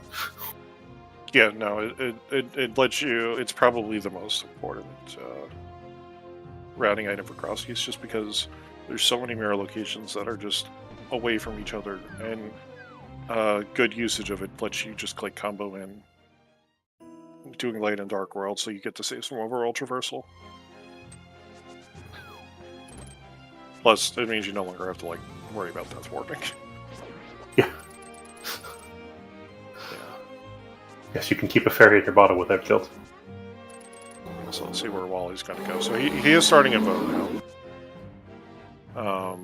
C: Yeah, no, it lets you... It's probably the most important routing item for Crosskeys, just because there's so many mirror locations that are just away from each other, and good usage of it lets you just click combo in, doing light and dark world, so you get to save some overall traversal. Plus, it means you no longer have to worry about death warping.
B: Yeah. Yes, you can keep a fairy in your bottle without guilt.
C: So let's see where Wally's going to go. So he is starting a vote now.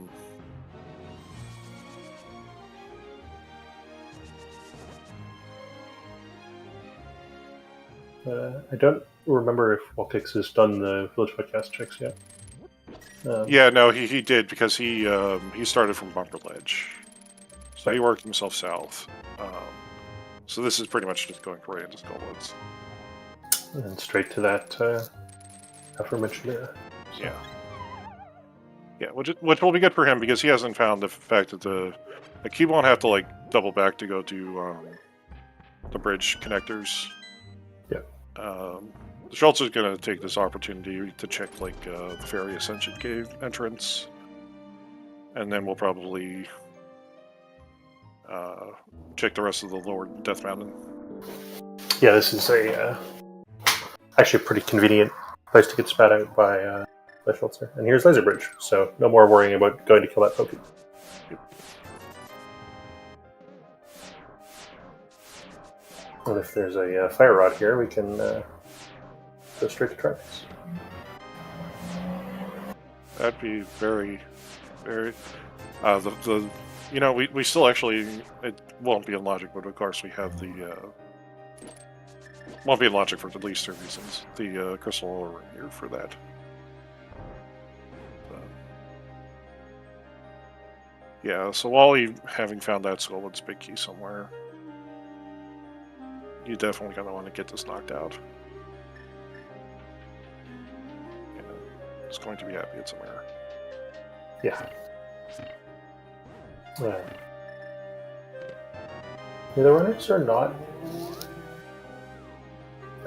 B: I don't remember if WallKicks has done the Village Podcast checks yet.
C: Yeah, no, he did, because he started from Bunker Ledge. So he worked himself south. So this is pretty much just going right into Skullwoods.
B: And straight to that aforementioned area. So.
C: Yeah. Yeah, which will be good for him, because he hasn't found the fact that he won't have to double back to go to the bridge connectors.
B: Yeah.
C: Schultzer's going to take this opportunity to check the Fairy Ascension Cave entrance, and then we'll probably check the rest of the lower Death Mountain.
B: Yeah, this is actually a pretty convenient place to get spat out by Schulzer. And here's Laser Bridge, so no more worrying about going to kill that Pokemon.
C: Yep.
B: And if there's a Fire Rod here, we can go straight to Tropics.
C: That'd be very, very... we still actually... It won't be in logic, but of course we have the... won't be in logic for at least 2 reasons. The Crystal Ore here for that. Yeah, so Wally, having found that Skullwood's big key somewhere, you definitely going to want to get this knocked out. And it's going to be happy it's a mirror.
B: Yeah. The runners are not...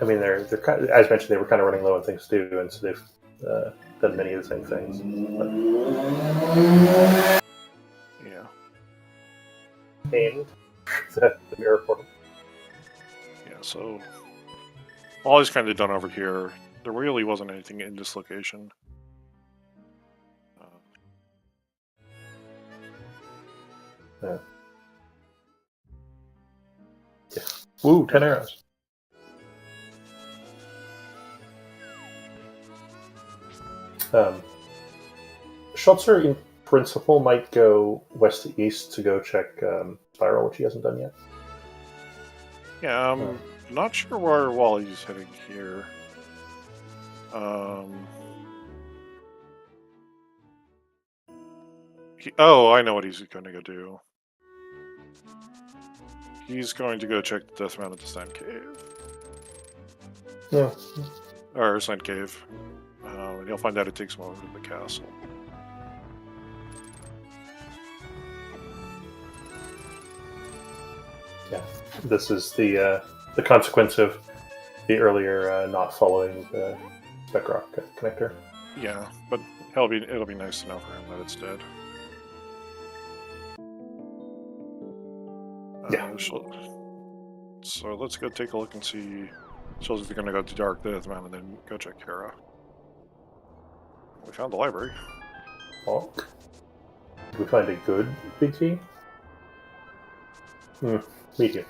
B: I mean, they're kind of, as mentioned, they were kind of running low on things to do, and so they've done many of the same things. But...
C: Yeah.
B: And the mirror portal.
C: Yeah, so all he's kind of done over here, there really wasn't anything in this location.
B: Yeah. Woo, 10 arrows. Schulzer, in principle, might go west to east to go check Spiral, which he hasn't done yet.
C: Yeah, I'm not sure where Wally's heading here. I know what he's going to go do. He's going to go check the Death Mountain at the Sand Cave.
B: Yeah.
C: Or Sand Cave. And you'll find out it takes him over to the castle.
B: Yeah. This is the consequence of the earlier not following the Spec Rock connector.
C: Yeah, but it'll be nice to know for him that it's dead.
B: Yeah.
C: So let's go take a look and see. Shows if you're going to go to Dark Death Mountain and then go check Hera. We found the library.
B: Walk. Did we find a good big key? Medium.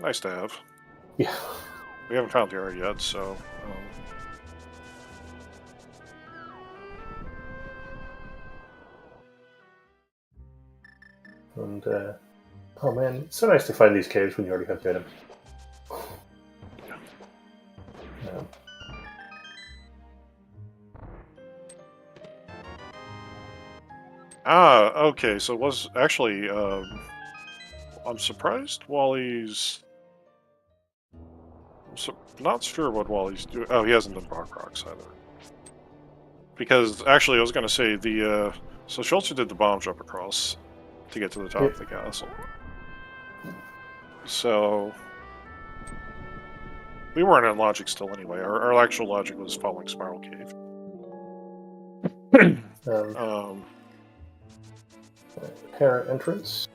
C: Nice to have.
B: Yeah.
C: We haven't found the area yet, so...
B: And, oh man, it's so nice to find these caves when you already have the items.
C: Yeah. Okay, so it was actually, I'm surprised Wally's... not sure what Wally's doing. Oh, he hasn't done Rock Rocks either. Because, actually, I was going to say, so Schulzer did the bomb jump across to get to the top of the castle. So... we weren't in logic still anyway. Our actual logic was following Spiral Cave.
B: Parent entrance.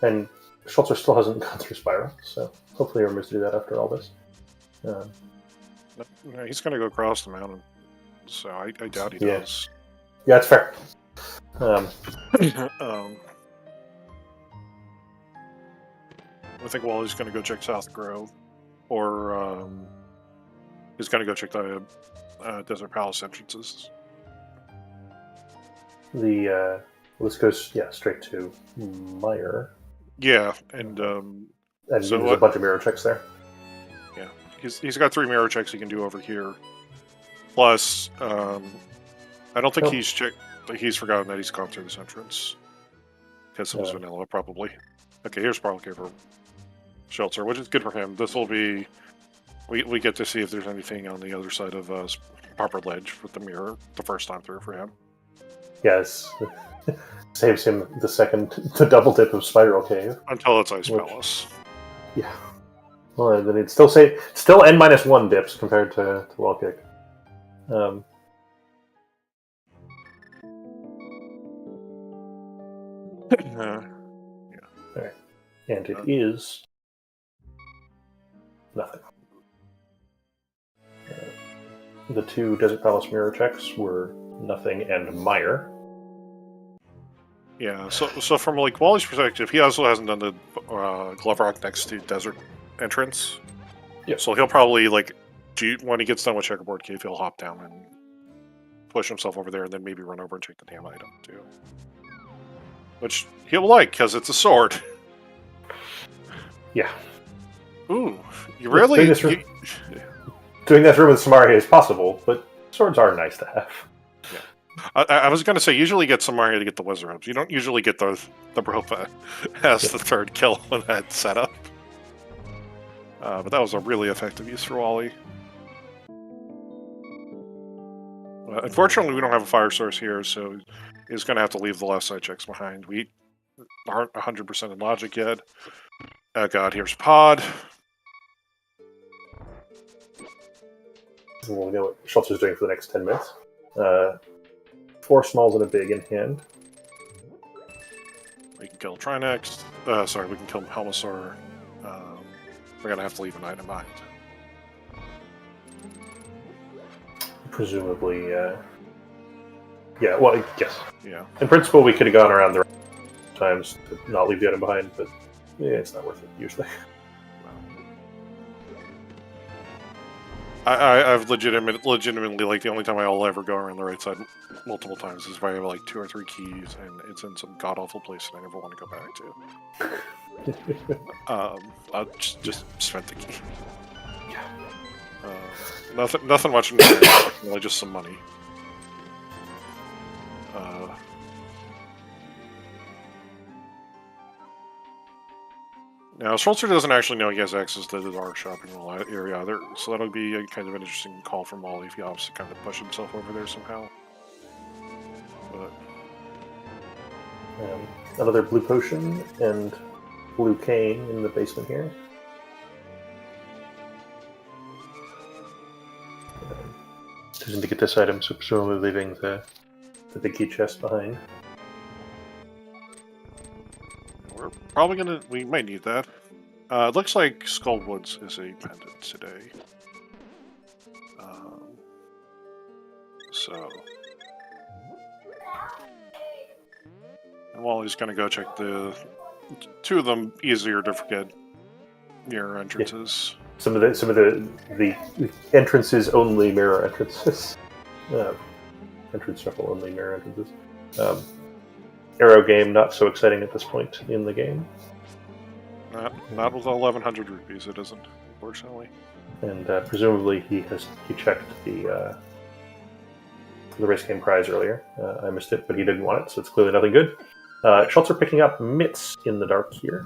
B: And Schulzer still hasn't gone through Spiral, so hopefully he remembers to do that after all this.
C: He's going to go across the mountain, so I doubt he does.
B: Yeah, that's fair.
C: I think Wally's going to go check South Grove, or he's going to go check the Desert Palace entrances.
B: This goes straight to Meyer.
C: Yeah, and
B: so there's a bunch of mirror checks there.
C: Yeah, he's got 3 mirror checks he can do over here. Plus, I don't think he's forgotten that he's gone through this entrance. Because it was vanilla, probably. Okay, here's Spiral Cave for Schulzer, which is good for him. This will be... we get to see if there's anything on the other side of proper ledge with the mirror the first time through for him.
B: Yes. Saves him the double dip of Spiral Cave.
C: Until it's Ice Palace.
B: Yeah. Well, then it'd still N-1 dips compared to WallKick.
C: Yeah.
B: Alright. And it is nothing. The 2 Desert Palace mirror checks were nothing and Meyer.
C: Yeah, so from like Wally's perspective, he also hasn't done the Glove Rock next to Desert entrance.
B: Yeah.
C: So he'll probably when he gets done with Checkerboard Cave, he'll hop down and push himself over there, and then maybe run over and take the damn item too. Which he'll like because it's a sword.
B: Yeah.
C: Ooh, you really
B: doing this room with Samaria is possible, but swords are nice to have.
C: Yeah. I was going to say, usually get Samaria to get the Wizard Hubs. You don't usually get the Brofa as the 3rd kill when that's set up. But that was a really effective use for Wally. Unfortunately, we don't have a fire source here, so he's going to have to leave the left side checks behind. We aren't 100% in logic yet. Oh god, here's Pod.
B: We'll know what Schultzer's doing for the next 10 minutes. 4 smalls and a big in hand.
C: We can kill Trinex. We can kill Helmasaur. We're gonna have to leave an item behind.
B: Presumably, yes.
C: Yeah.
B: In principle, we could have gone around the times to not leave the item behind, but it's not worth it, usually.
C: I've legitimately, like, the only time I'll ever go around the right side multiple times is if I have, like, 2 or 3 keys, and it's in some god-awful place that I never want to go back to. I'll just spend the key. Nothing much in there, really just some money. Now, Schulzer doesn't actually know he has access to the dark shopping area either, so that'll be a kind of an interesting call from Wally if he opts to kind of push himself over there somehow. But
B: another blue potion and blue cane in the basement here. Choosing to get this item, so presumably leaving the big key chest behind.
C: we're probably we might need that. It looks like Skullwoods is a pendant today. And Wally's going to go check the two of them easier to forget mirror entrances.
B: Some of the entrances only mirror entrances. Entrance shuffle only mirror entrances. Arrow game not so exciting at this point in the game.
C: Not with 1,100 rupees, it isn't, unfortunately.
B: And presumably he checked the race game prize earlier. I missed it, but he didn't want it, so it's clearly nothing good. Schulzer picking up mitts in the dark here,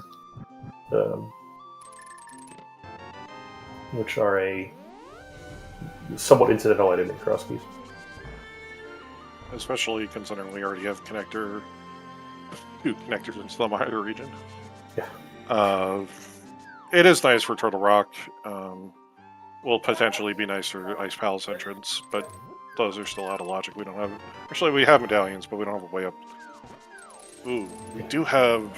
B: which are a somewhat incidental item in Crosskeys.
C: Especially considering we already have two connectors into the minor region.
B: Yeah.
C: It is nice for Turtle Rock. Will potentially be nice for Ice Palace entrance, but those are still out of logic. We don't have... Actually, we have medallions, but we don't have a way up. Ooh, we do have...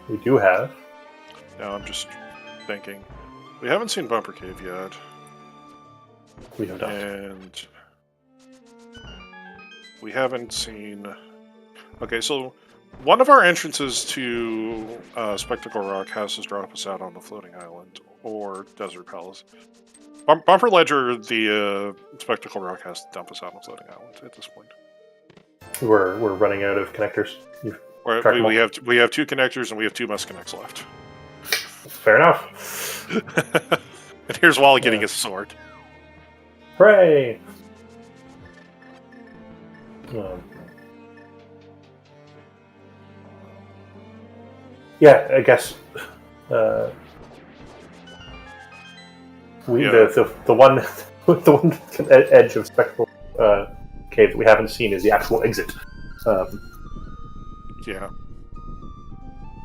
B: We do have.
C: Now I'm just thinking. We haven't seen Bumper Cave yet.
B: We have not.
C: And we haven't seen... Okay, so one of our entrances to Spectacle Rock has to drop us out on the floating island or Desert Palace. Bumper Ledger, the Spectacle Rock has to dump us out on the floating island at this point.
B: We're running out of connectors.
C: We have two connectors and we have two Musconnects left.
B: Fair enough.
C: And here's Wally getting his sword.
B: Hooray! Yeah, I guess the one edge of Spectral Cave that we haven't seen is the actual exit.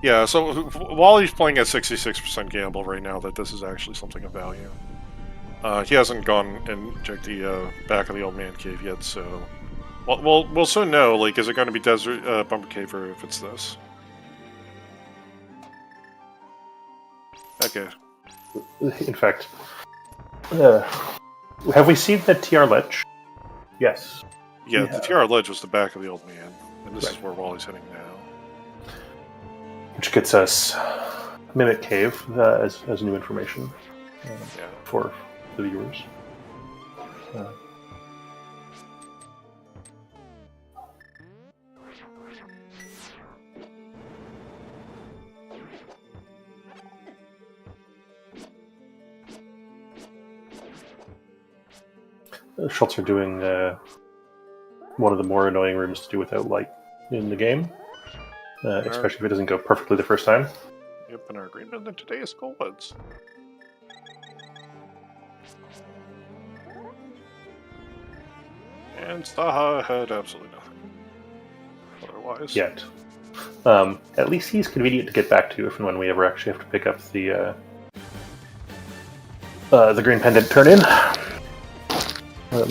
C: Yeah, so Wally's playing at 66% gamble right now that this is actually something of value. He hasn't gone and checked the back of the old man cave yet, so we'll soon know. Like, is it going to be Desert Bumper Cave or if it's this? Okay.
B: In fact, have we seen the TR Ledge? Yes.
C: Yeah, the TR Ledge was the back of the old man, and this is where Wally's heading now.
B: Which gets us Mimic Cave as new information for the viewers. Schulzer doing one of the more annoying rooms to do without light in the game, especially if it doesn't go perfectly the first time.
C: Yep, and our agreement that today is Goldwoods. And Staha had absolutely nothing. Otherwise.
B: Yet. At least he's convenient to get back to if and when we ever actually have to pick up the green pendant turn-in. We'll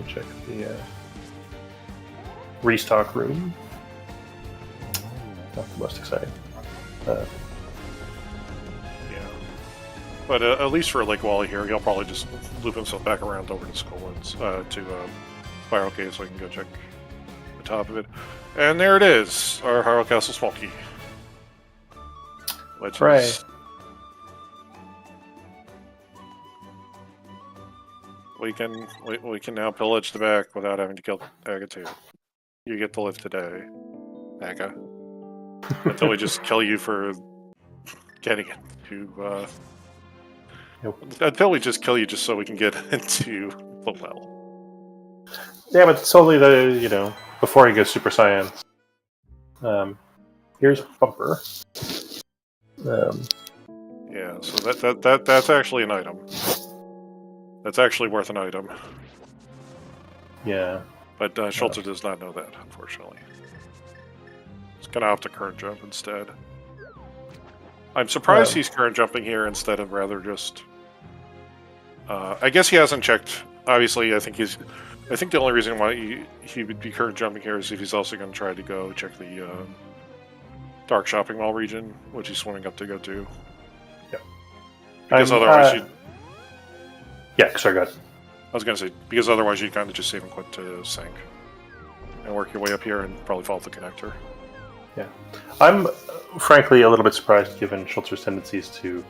B: check the restock room. Not the most exciting.
C: But at least for like Wally here, he'll probably just loop himself back around over to Skullwoods to Spiral Cave so I can go check the top of it. And there it is, our Hyrule Castle Smokey. Which is... We can now pillage the back without having to kill Agatu. You get to live today, Aga. Until we just kill you for getting into... Until we just kill you just so we can get into the well.
B: Yeah, but it's only before he goes Super Saiyan. Here's Bumper.
C: Yeah, so that's actually an item. That's actually worth an item.
B: Yeah.
C: But Schulzer does not know that, unfortunately. He's gonna opt to current jump instead. I'm surprised he's current jumping here instead of rather just I guess he hasn't checked. Obviously, I think the only reason why he would be current jumping here is if he's also going to try to go check the Dark Shopping Mall region, which he's swimming up to go to.
B: Yeah.
C: Because otherwise you'd...
B: Yeah, sorry, go ahead.
C: I was going to say, because otherwise you'd kind of just save and quit to sink. And work your way up here and probably follow the connector.
B: Yeah. I'm frankly a little bit surprised, given Schulzer's tendencies to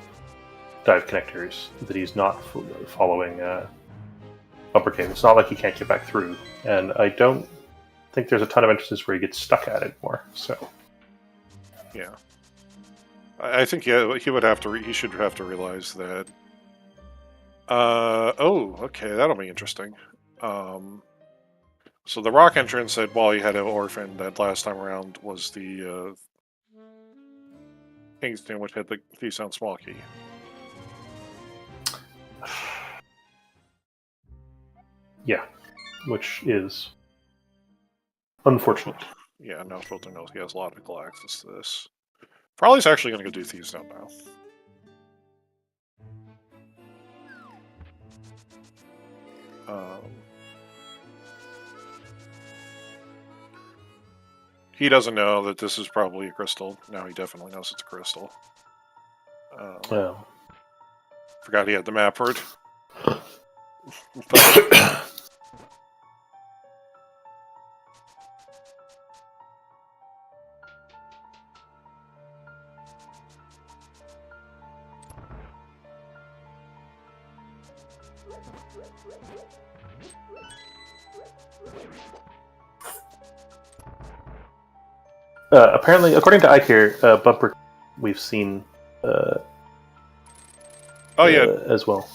B: dive connectors, that he's not following Bumper Cave. It's not like he can't get back through. And I don't think there's a ton of instances where he gets stuck at it more. So...
C: Yeah, I think he would have to. He should have to realize that. Oh, okay, that'll be interesting. So the rock entrance that Wally had an orphan that last time around was the Kingston, which had the Thief's on small key.
B: Yeah, which is unfortunate.
C: Yeah, now Filter knows he has logical access to this. Probably actually going to go do Thieves Stone now. He doesn't know that this is probably a crystal. Now he definitely knows it's a crystal. Forgot he had the map word.
B: Apparently, according to iCare, Bumper we've seen as well.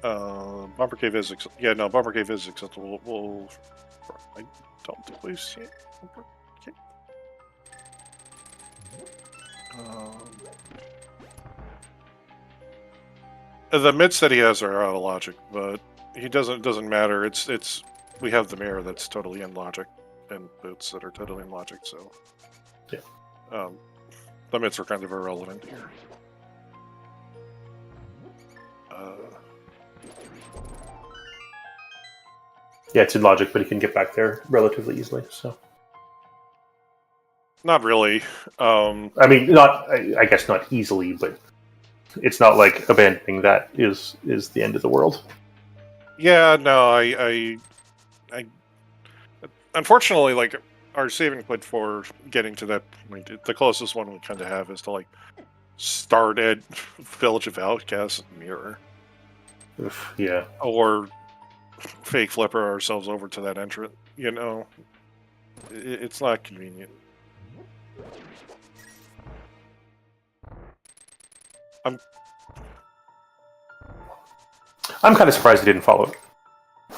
C: Bumper Cave is Bumper Cave is acceptable. I don't think we've seen Bumper Cave. The mids that he has are out of logic, but he doesn't matter. It's we have the mirror that's totally in logic and boots that are totally in logic, so
B: yeah.
C: The mids are kind of irrelevant here.
B: Yeah, it's in logic, but he can get back there relatively easily. So,
C: not really.
B: I mean, I guess not easily, but it's not like abandoning that is the end of the world.
C: Yeah, no, I unfortunately, like, our saving point for getting to that point, the closest one we kind of have is to, like, start at Village of Outcasts and Mirror.
B: Oof, yeah.
C: Or fake flipper ourselves over to that entrance. You know, it's not convenient.
B: I'm kind of surprised he didn't follow it.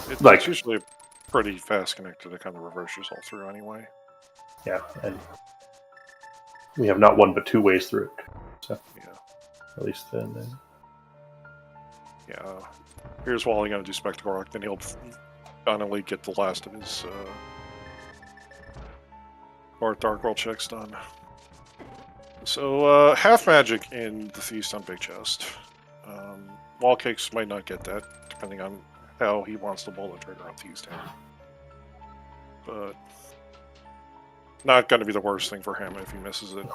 C: It's usually a pretty fast connector to kind of reverse yourself through anyway.
B: Yeah, and we have not one but two ways through it. So
C: yeah,
B: at least then.
C: Yeah, here's Wally going to do Spectacle Rock, then he'll finally get the last of his Dark World checks done. So half magic in the Thief's on Big Chest. WallKicks might not get that, depending on how he wants to pull the trigger on Thieves Town. But not going to be the worst thing for him if he misses it.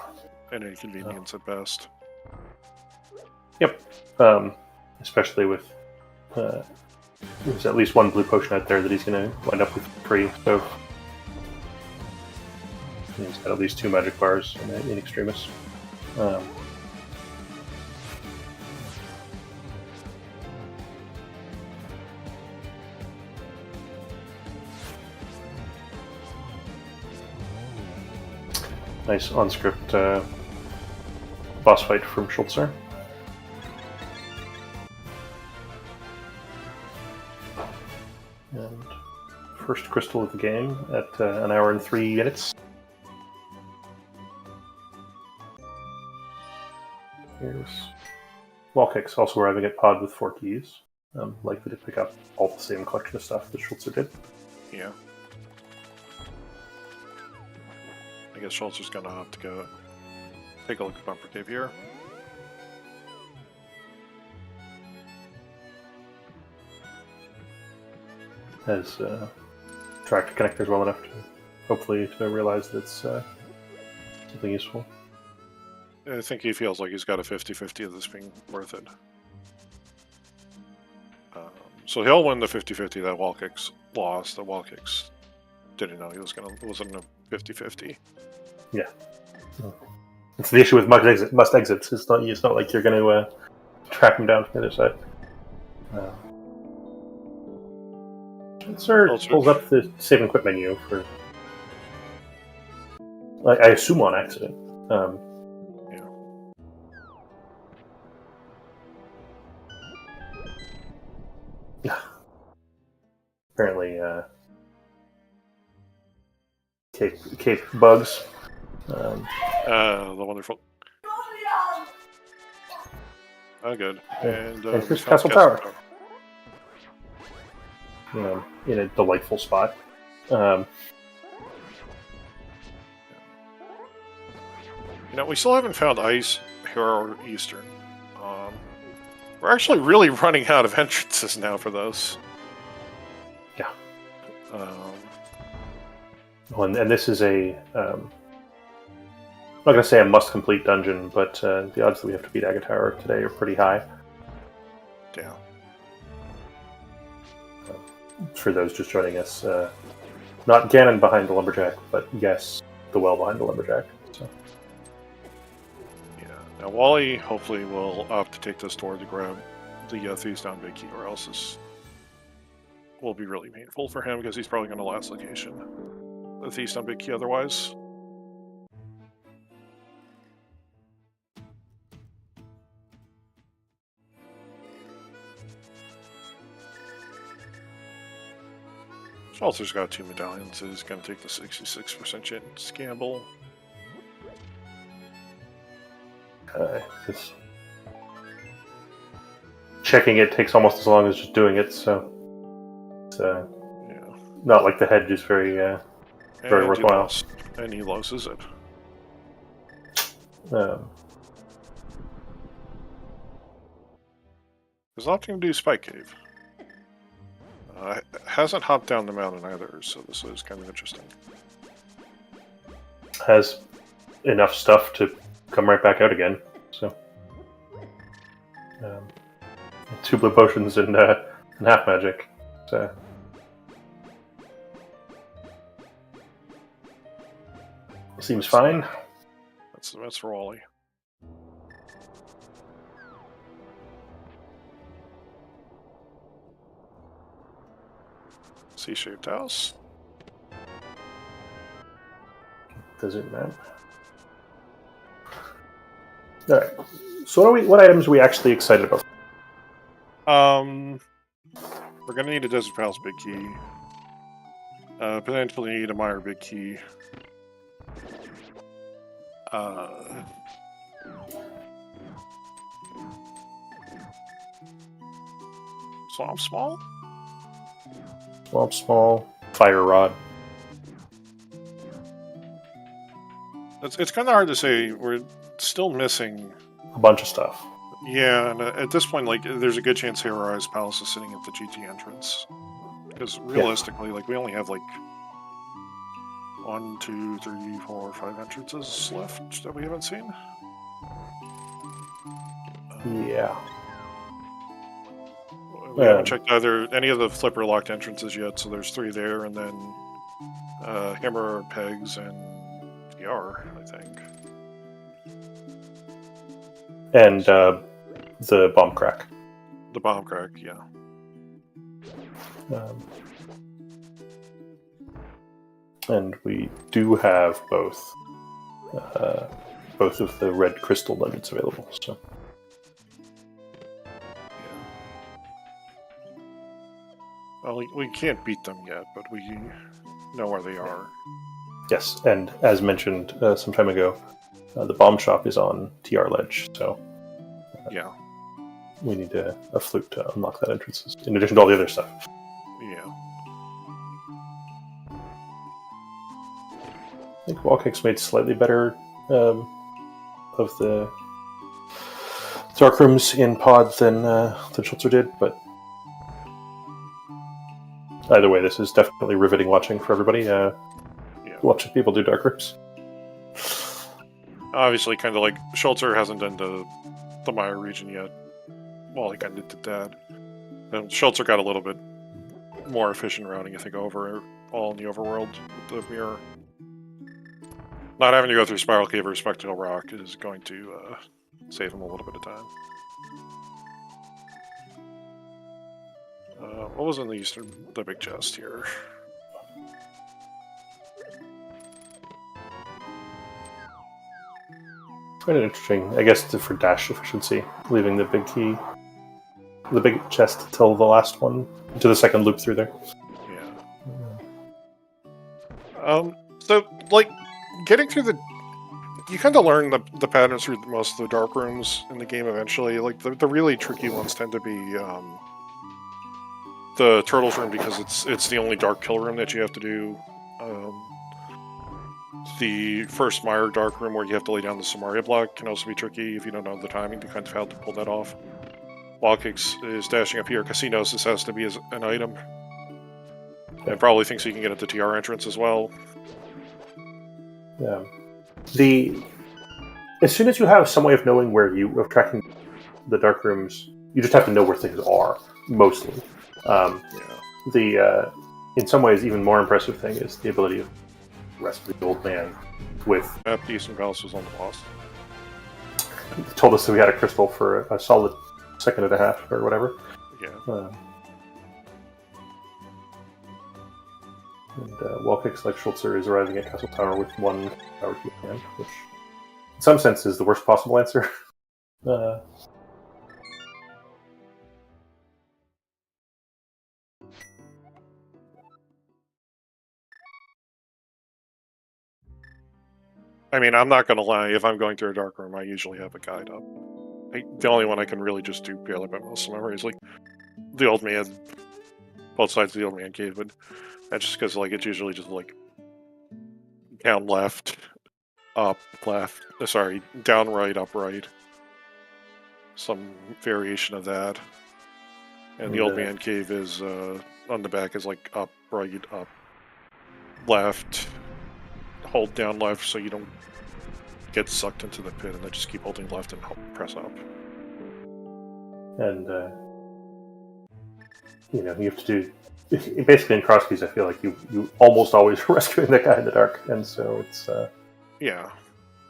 C: An inconvenience at best.
B: Yep. Especially with there's at least one blue potion out there that he's going to wind up with free. So he's got at least 2 magic bars in Extremis. Nice on-script boss fight from Schulzer. And first crystal of the game at 1 hour and 3 minutes. Here's WallKicks, also arriving at Pod with 4 keys. Likely to pick up all the same collection of stuff that Schulzer did.
C: Yeah. I guess Schulzer's gonna have to go take a look at Bumper Cave here.
B: has tracked connectors well enough to hopefully to realize that it's something useful.
C: I think he feels like he's got a 50-50 of this being worth it. So he'll win the 50-50 that WallKicks lost. The WallKicks didn't know he wasn't a 50-50.
B: Yeah. It's the issue with must exits. It's not like you're going to track him down from the other side. Schulzer pulls up the save and quit menu for, I assume on accident. Yeah. Apparently, Cape bugs.
C: The wonderful. Oh, good. And
B: here's Castle Tower. In a delightful spot.
C: We still haven't found Ice, Hero, or Eastern. We're actually really running out of entrances now for those.
B: Yeah. And this is a... I'm not going to say a must-complete dungeon, but the odds that we have to beat Agatara today are pretty high.
C: Yeah.
B: For those just joining us, not Ganon behind the Lumberjack, but yes, the well behind the Lumberjack. So.
C: Yeah. Now Wally hopefully will opt to take this door to grab the Thieves Down Big Key, or else this will be really painful for him because he's probably going to last location. The Thieves Down Big Key otherwise. Schulzer's got 2 medallions, so he's going to take the 66% chance gamble.
B: Just checking it takes almost as long as just doing it, so it's not like the hedge is very worthwhile.
C: And he loses it. He's opting to do Spike Cave. Hasn't hopped down the mountain either, so this is kind of interesting.
B: Has enough stuff to come right back out again, so 2 blue potions and half magic. So seems fine.
C: That's for Wally. C-shaped house.
B: Desert map. All right. So what items are we actually excited about?
C: We're gonna need a Desert Palace Big Key. Potentially need a Mire Big Key. Swamp Small?
B: Swamp Small, Fire Rod.
C: It's kind of hard to say. We're still missing
B: a bunch of stuff.
C: Yeah, and at this point, there's a good chance Heroi's Palace is sitting at the GT entrance. Because realistically, we only have 1, 2, 3, 4, 5 entrances left that we haven't seen.
B: Yeah.
C: We haven't checked any of the flipper locked entrances yet, so there's 3 there, and then Hammer, Pegs, and DR, I think.
B: And the Bomb Crack.
C: The Bomb Crack, yeah.
B: And we do have both of the red crystal nuggets available, so.
C: Well, we can't beat them yet, but we know where they are.
B: Yes, and as mentioned some time ago, the bomb shop is on TR Ledge, so
C: yeah,
B: we need a flute to unlock that entrance, in addition to all the other stuff.
C: Yeah.
B: I think WallKicks made slightly better of the dark rooms in pod than Schulzer did, but either way, this is definitely riveting watching for everybody. Watching people do dark rooms.
C: Obviously, kind of like Schulzer hasn't done the Maya region yet. Well, he kind of did that. And Schulzer got a little bit more efficient routing, I think, all in the overworld with the mirror. Not having to go through Spiral Cave or Spectacle Rock is going to save him a little bit of time. What was in the big chest here?
B: Quite interesting, I guess, for dash efficiency, leaving the big chest till the last one, to the second loop through there.
C: Yeah. So, like, getting through you kind of learn the patterns through most of the dark rooms in the game eventually. Like, the really tricky ones tend to be the Turtles room, because it's the only dark kill room that you have to do. The first Meyer dark room where you have to lay down the Samaria block can also be tricky if you don't know the timing to kind of how to pull that off. WallKicks is dashing up here. Casinos, this has to be as an item. And probably thinks he can get at the TR entrance as well.
B: Yeah. As soon as you have some way of knowing of tracking the dark rooms, you just have to know where things are, mostly. In some ways, even more impressive thing is the ability of rescue the old man with...
C: Baptiste and Palace was on the boss.
B: He told us that we had a crystal for a solid second and a half, or whatever.
C: Yeah.
B: And WallKicks, like Schulzer, is arriving at Castle Tower with one power key in hand, which in some sense is the worst possible answer.
C: I mean, I'm not going to lie. If I'm going through a dark room, I usually have a guide up. The only one I can really just do purely by muscle memory is, like, the old man, both sides of the old man cave, but that's just because, like, it's usually just, like, down left, up left, down right, up right. Some variation of that. And the old man cave is, on the back is, like, up, right, up, left, hold down left so you don't get sucked into the pit, and then just keep holding left and press up.
B: And, you have to do... Basically, in Crosskeys, I feel like you almost always are rescuing the guy in the dark, and so it's...
C: yeah.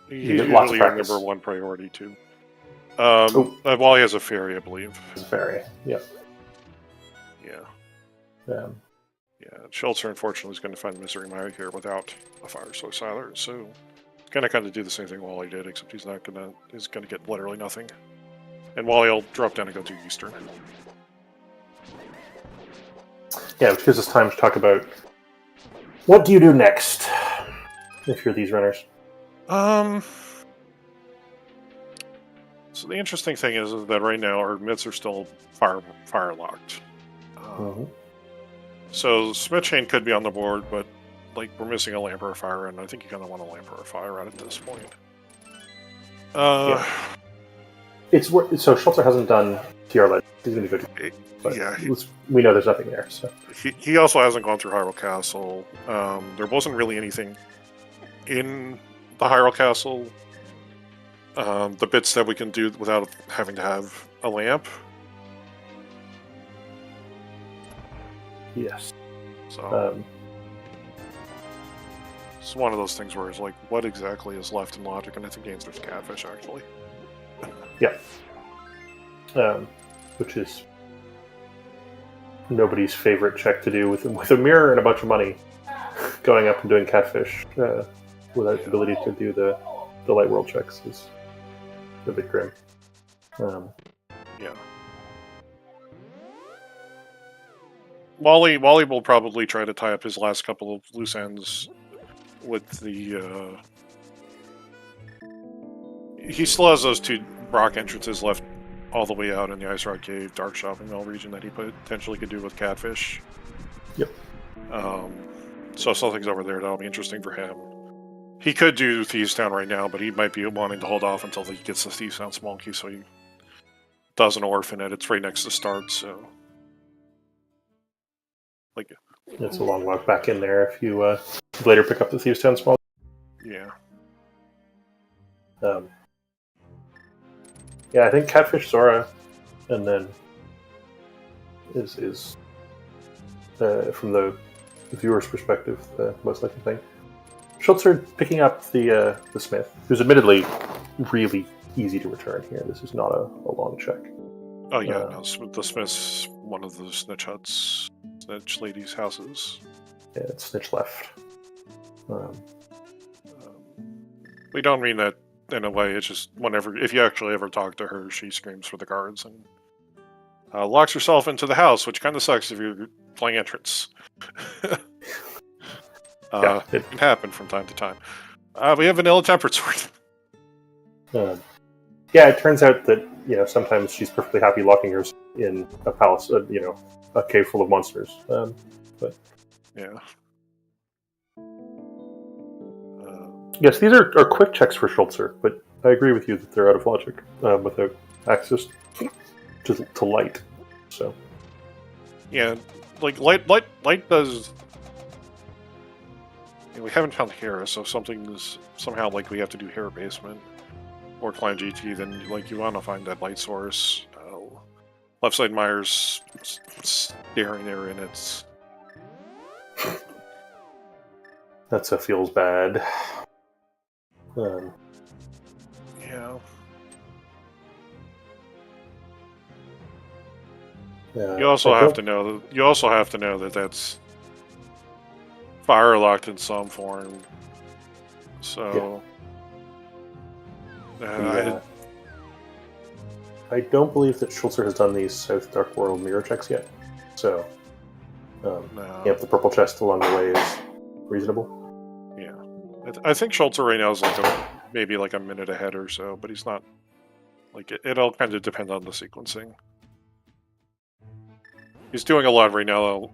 B: You get lots of
C: your
B: practice.
C: number one priority, too. Wally has a fairy, I believe.
B: It's a fairy, yep.
C: Yeah.
B: Yeah.
C: Schulzer, unfortunately, is going to find Misery Mire here without a Fire Source either, so he's going to kind of do the same thing Wally did, except he's going to get literally nothing. And Wally will drop down and go to Eastern.
B: Yeah, which gives us time to talk about what do you do next if you're these runners.
C: So the interesting thing is that right now our mitts are still fire locked. So Smith Chain could be on the board, but, like, we're missing a Lamp or a Fire, and I think you kind of want a Lamp or a Fire out at this point.
B: So Schulzer hasn't done TR Legend. He's going to go to... But we know there's nothing there. So
C: he also hasn't gone through Hyrule Castle. There wasn't really anything in the Hyrule Castle. The bits that we can do without having to have a lamp.
B: Yes.
C: So it's one of those things where it's like, what exactly is left in logic? And I think the answer is Catfish, actually.
B: Yeah. Which is nobody's favorite check to do with a mirror and a bunch of money, going up and doing Catfish without the ability to do the light world checks is a bit grim.
C: Yeah. Wally will probably try to tie up his last couple of loose ends with the... He still has those two rock entrances left all the way out in the Ice Rock Cave, Dark Shopping Mall region that he potentially could do with Catfish.
B: Yep.
C: So something's over there that'll be interesting for him. He could do Thieves Town right now, but he might be wanting to hold off until he gets the Thieves Town small key, so he doesn't orphan it. It's right next to start, so... Like,
B: It's a long walk back in there if you later pick up the Thieves' Town small.
C: Yeah.
B: Yeah, I think Catfish Zora, and then is from the viewer's perspective the most likely thing. Schulzer picking up the Smith, who's admittedly really easy to return here. This is not a long check.
C: Oh yeah, no, the Smith's one of the snitch ladies' houses.
B: Yeah, it's snitch left.
C: We don't mean that in a way. It's just if you actually ever talk to her, she screams for the guards and locks herself into the house, which kind of sucks if you're playing entrance. It can happen from time to time. We have vanilla tempered sword.
B: Yeah, it turns out that sometimes she's perfectly happy locking herself in a palace, a cave full of monsters. But
C: yeah.
B: Yes, these are quick checks for Schulzer, but I agree with you that they're out of logic without access to light. So
C: yeah, like light does. We haven't found hair, so something's somehow like we have to do hair basement or climb GT. Then you want to find that light source. Left side Myers staring there, and it's
B: that feels bad.
C: Yeah.
B: You
C: also have to know that that's fire locked in some form. So
B: I don't believe that Schulzer has done these South Dark World mirror checks yet. So the purple chest along the way is reasonable.
C: Yeah. I think Schulzer right now is maybe a minute ahead or so, but he's not. It all kind of depends on the sequencing. He's doing a lot right now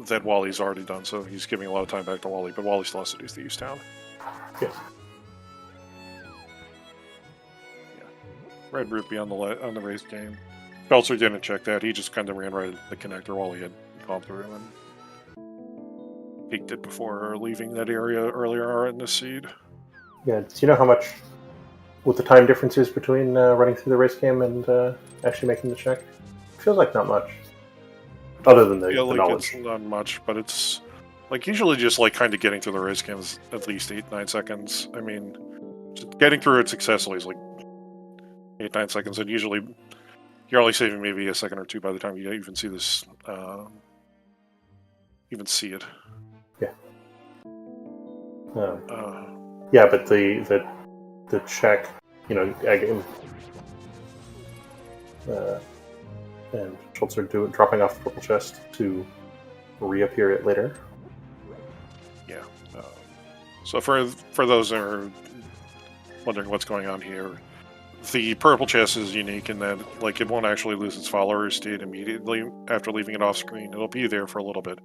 C: that Wally's already done, so he's giving a lot of time back to Wally, but Wally still has to do Thieves' Town.
B: Yeah.
C: Red Rupee on the race game. Belzer didn't check that. He just kind of ran right into the connector while he had gone through and peeked it before leaving that area earlier in the seed.
B: Yeah, do you know how much, what the time difference is between running through the race game and actually making the check? It feels like not much. Other than the knowledge.
C: It's not much, but it's usually just kind of getting through the race game is at least 8-9 seconds. I mean, just getting through it successfully is 8-9 seconds, and usually you're only saving maybe a second or two by the time you even see this, see it.
B: Yeah. Yeah, but the check, and Schulzer dropping off the purple chest to reappear it later.
C: Yeah. So for those that are wondering what's going on here, the purple chest is unique in that it won't actually lose its follower state immediately after leaving it off screen. It'll be there for a little bit,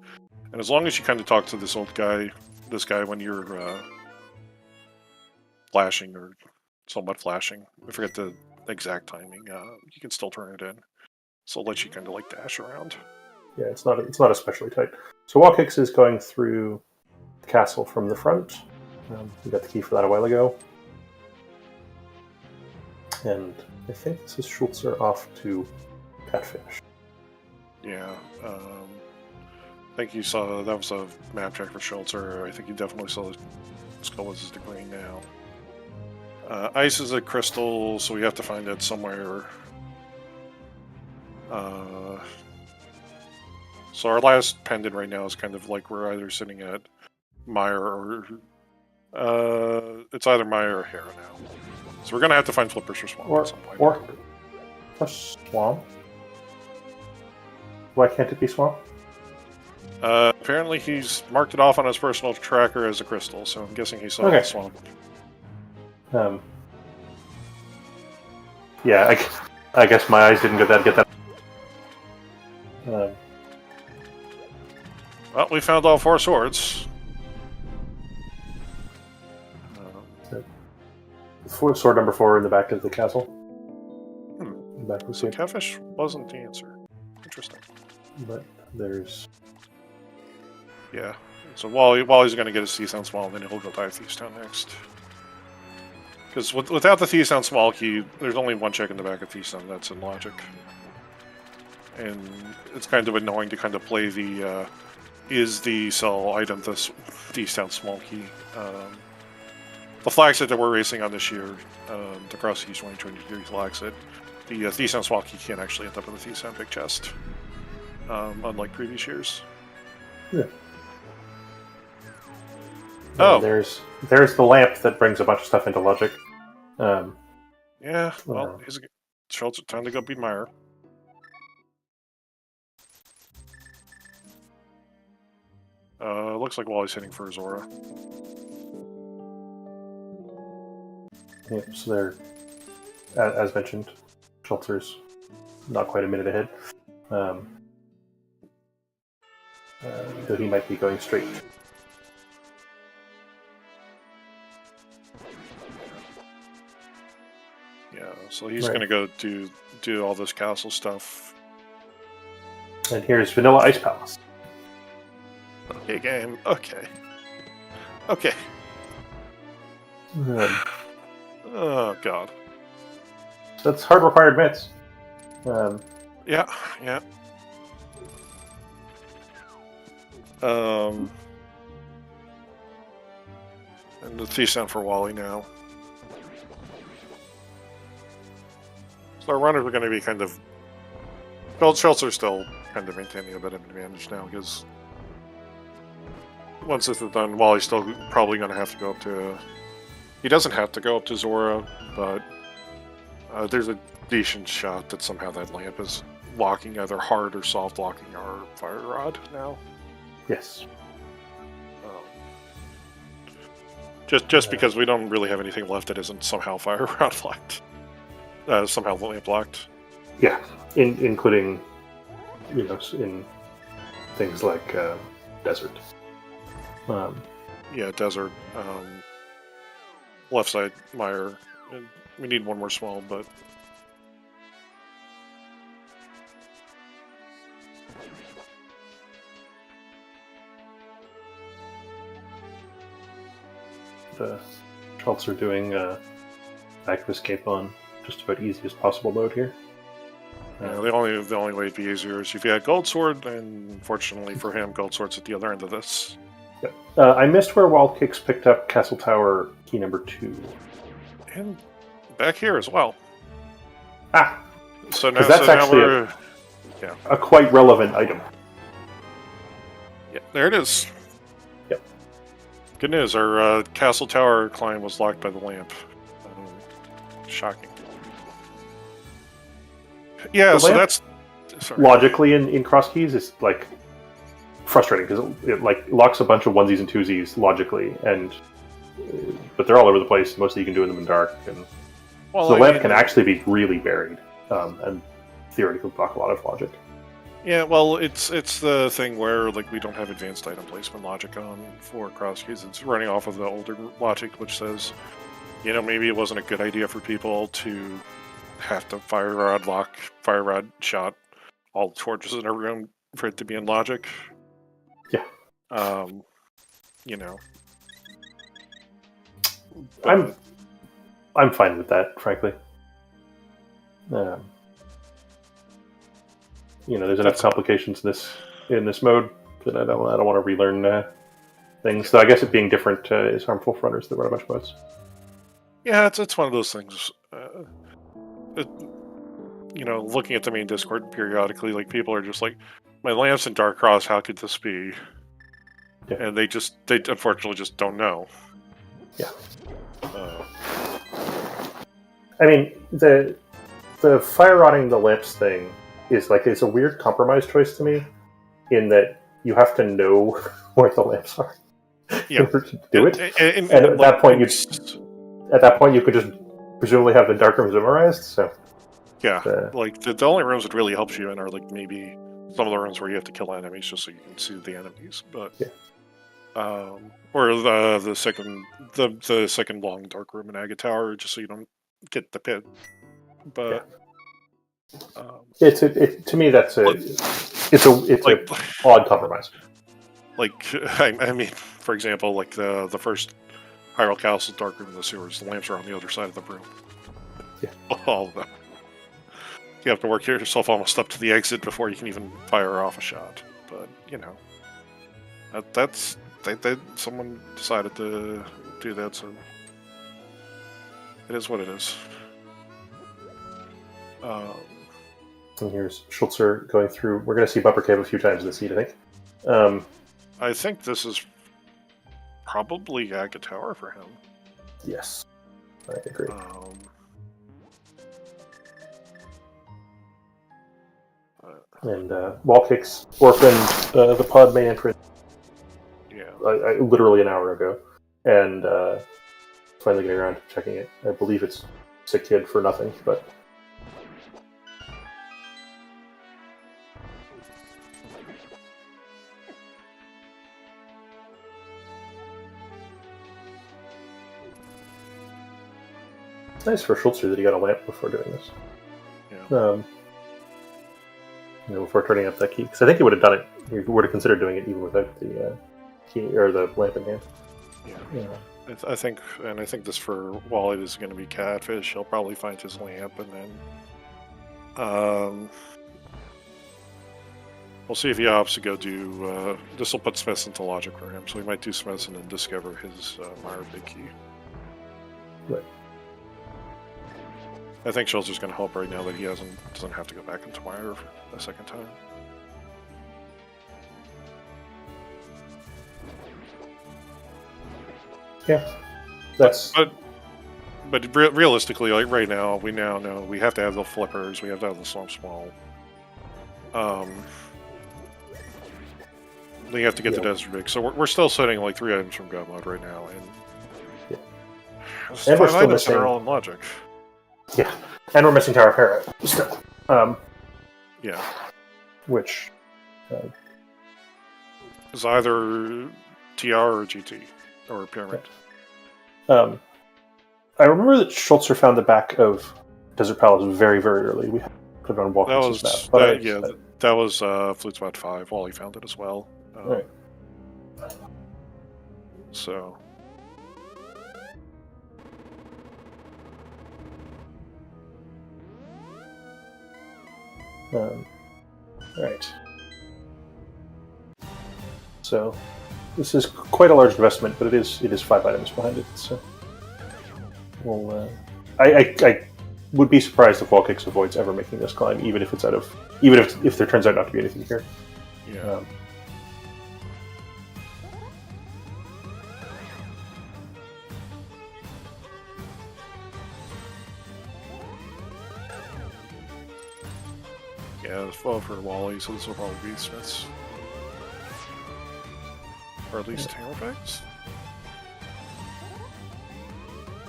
C: and as long as you kind of talk to this guy when you're flashing or somewhat flashing, I forget the exact timing. You can still turn it in. So it lets you kind of dash around.
B: Yeah, it's not especially tight. So WallKicks is going through the castle from the front. We got the key for that a while ago. And I think this is Schulzer off to Catfish.
C: Yeah. I think you saw that was a map check for Schulzer. I think you definitely saw the skull is the green now. Ice is a crystal, so we have to find it somewhere. So our last pendant right now is kind of we're either sitting at Meyer or it's either Meyer or Hera now. So we're gonna have to find Flippers or Swamp at some point.
B: Or Swamp. Why can't it be Swamp?
C: Apparently he's marked it off on his personal tracker as a crystal, so I'm guessing he saw the Swamp.
B: Yeah, I guess my eyes didn't get that.
C: Well, we found all 4 swords.
B: Sword number 4 in the back of the castle.
C: Back so Catfish wasn't the answer. Interesting.
B: But there's
C: Yeah. So Wally's going to get his Thief Sound Small, then he'll go dive Thief Sound next. Because without the Thief Sound Small key, there's only one check in the back of Thief Sound that's in Logic. And it's kind of annoying to kind of play the is the sell item the Thief Sound Small key. The flag set that we're racing on this year, the Crosskeys 2023 flag set, the Thief Sound Small key can't actually end up in the Thief Sound big chest, unlike previous years.
B: Yeah.
C: Oh,
B: there's the lamp that brings a bunch of stuff into Logic.
C: Yeah, well, Schulzer, time to go beat Meyer. Looks like Wally's hitting for Zora.
B: Yep, so they're, as mentioned, Schulzer's not quite a minute ahead. So he might be going straight.
C: Yeah, so he's going to go do all this castle stuff.
B: And here's Vanilla Ice Palace.
C: Okay, game. Okay. Okay. Oh, God.
B: That's hard required bits.
C: Yeah. And the Thief Sound for Wally now. So our runners are going to be kind of... Schulzer's still kind of maintaining a bit of advantage now, because once this is done, Wally's still probably going to have to go up to... He doesn't have to go up to Zora, but there's a decent shot that somehow that lamp is locking, either hard or soft locking our Fire Rod now.
B: Yes.
C: Just because we don't really have anything left that isn't somehow Fire Rod locked. Somehow lamp locked.
B: Yeah, including, in things like Desert.
C: Yeah, Desert. Left side, Meyer. And we need one more small, but...
B: Schulzer doing active escape on just about easiest possible mode here.
C: Yeah, the only way it'd be easier is if you had Gold Sword, and unfortunately for him, Gold Sword's at the other end of this.
B: Yep. I missed where WallKicks picked up Castle Tower key number 2.
C: And back here as well.
B: Ah!
C: So now,
B: that's actually
C: we're...
B: a quite relevant item.
C: Yeah, there it is.
B: Yep.
C: Good news, our Castle Tower climb was locked by the lamp. Shocking. Yeah, so that's... Sorry.
B: Logically in Crosskeys is like frustrating because it like locks a bunch of onesies and twosies logically, and but they're all over the place. Mostly you can do them in dark, and so the lamp can actually be really buried and theoretically block a lot of logic.
C: Yeah, well, it's the thing where like we don't have advanced item placement logic on for Crosskeys. It's running off of the older logic, which says, maybe it wasn't a good idea for people to have to Fire Rod shot all the torches in a room for it to be in logic.
B: Yeah. I'm fine with that, frankly. There's enough complications in this mode that I don't want to relearn things. So I guess it being different is harmful for runners that run a bunch of modes.
C: Yeah, it's one of those things. Looking at the main Discord periodically, like people are just like, my lamp's in Dark Cross, how could this be?
B: Yeah.
C: And they unfortunately just don't know.
B: Yeah. I mean, the fire rotting the lamps thing is like, it's a weird compromise choice to me, in that you have to know where the lamps are in order to do it. And at that point, you could just presumably have the dark rooms memorized. So
C: yeah, the only rooms that really helps you in are like maybe some of the rooms where you have to kill enemies just so you can see the enemies, but or the second long dark room in Agate Tower, just so you don't get the pit. But
B: to me that's it's an odd compromise.
C: Like, I mean, for example, like the first Hyrule Castle, Dark Room in the Sewers, the lamps are on the other side of the room.
B: Yeah.
C: All of them. You have to work yourself almost up to the exit before you can even fire off a shot. But, you know, that's someone decided to do that, so it is what it is.
B: And here's Schulzer going through. We're going to see Bumper Cave a few times this seed, I think.
C: I think this is probably Agate Tower for him.
B: Yes, I agree. And WallKicks orphaned the pod main entrance.
C: Yeah,
B: literally an hour ago, and finally getting around to checking it. I believe it's Sick Kid for nothing, but. It's nice for Schulzer that he got a lamp before doing this.
C: Yeah.
B: Before turning up that key, because I think he would have done it. He would have considered doing it even without the key or the lamp in hand.
C: Yeah. I think this for Wally is going to be Catfish. He'll probably find his lamp, and then we'll see if he opts to go do. This will put Smiths into logic for him, so he might do Smiths and then discover his Myra Big Key.
B: Right.
C: I think Schulzer's going to help right now that he doesn't have to go back into Myra a second time.
B: Yeah, that's.
C: But realistically, like right now, we now know we have to have the flippers, we have to have the slump small. We have to get the Desert Big, so we're still sitting like 3 items from God Mode right now, and
B: we're still missing.
C: That are all in logic.
B: Yeah, and we're missing Tower of Hera still.
C: Yeah.
B: Which
C: is either TR or GT or Pyramid.
B: I remember that Schulzer found the back of Desert Palace very, very early. We put it on WallKicks map.
C: That was Flute Spot 5. Wally found it as well.
B: Right.
C: So.
B: Right. So, this is quite a large investment, but it is 5 items behind it. So, I would be surprised if WallKicks avoids ever making this climb, even if there turns out not to be anything here.
C: Yeah. Yeah, it's fall for Wally, so this will probably be Smith's. Or at least Hammerbags.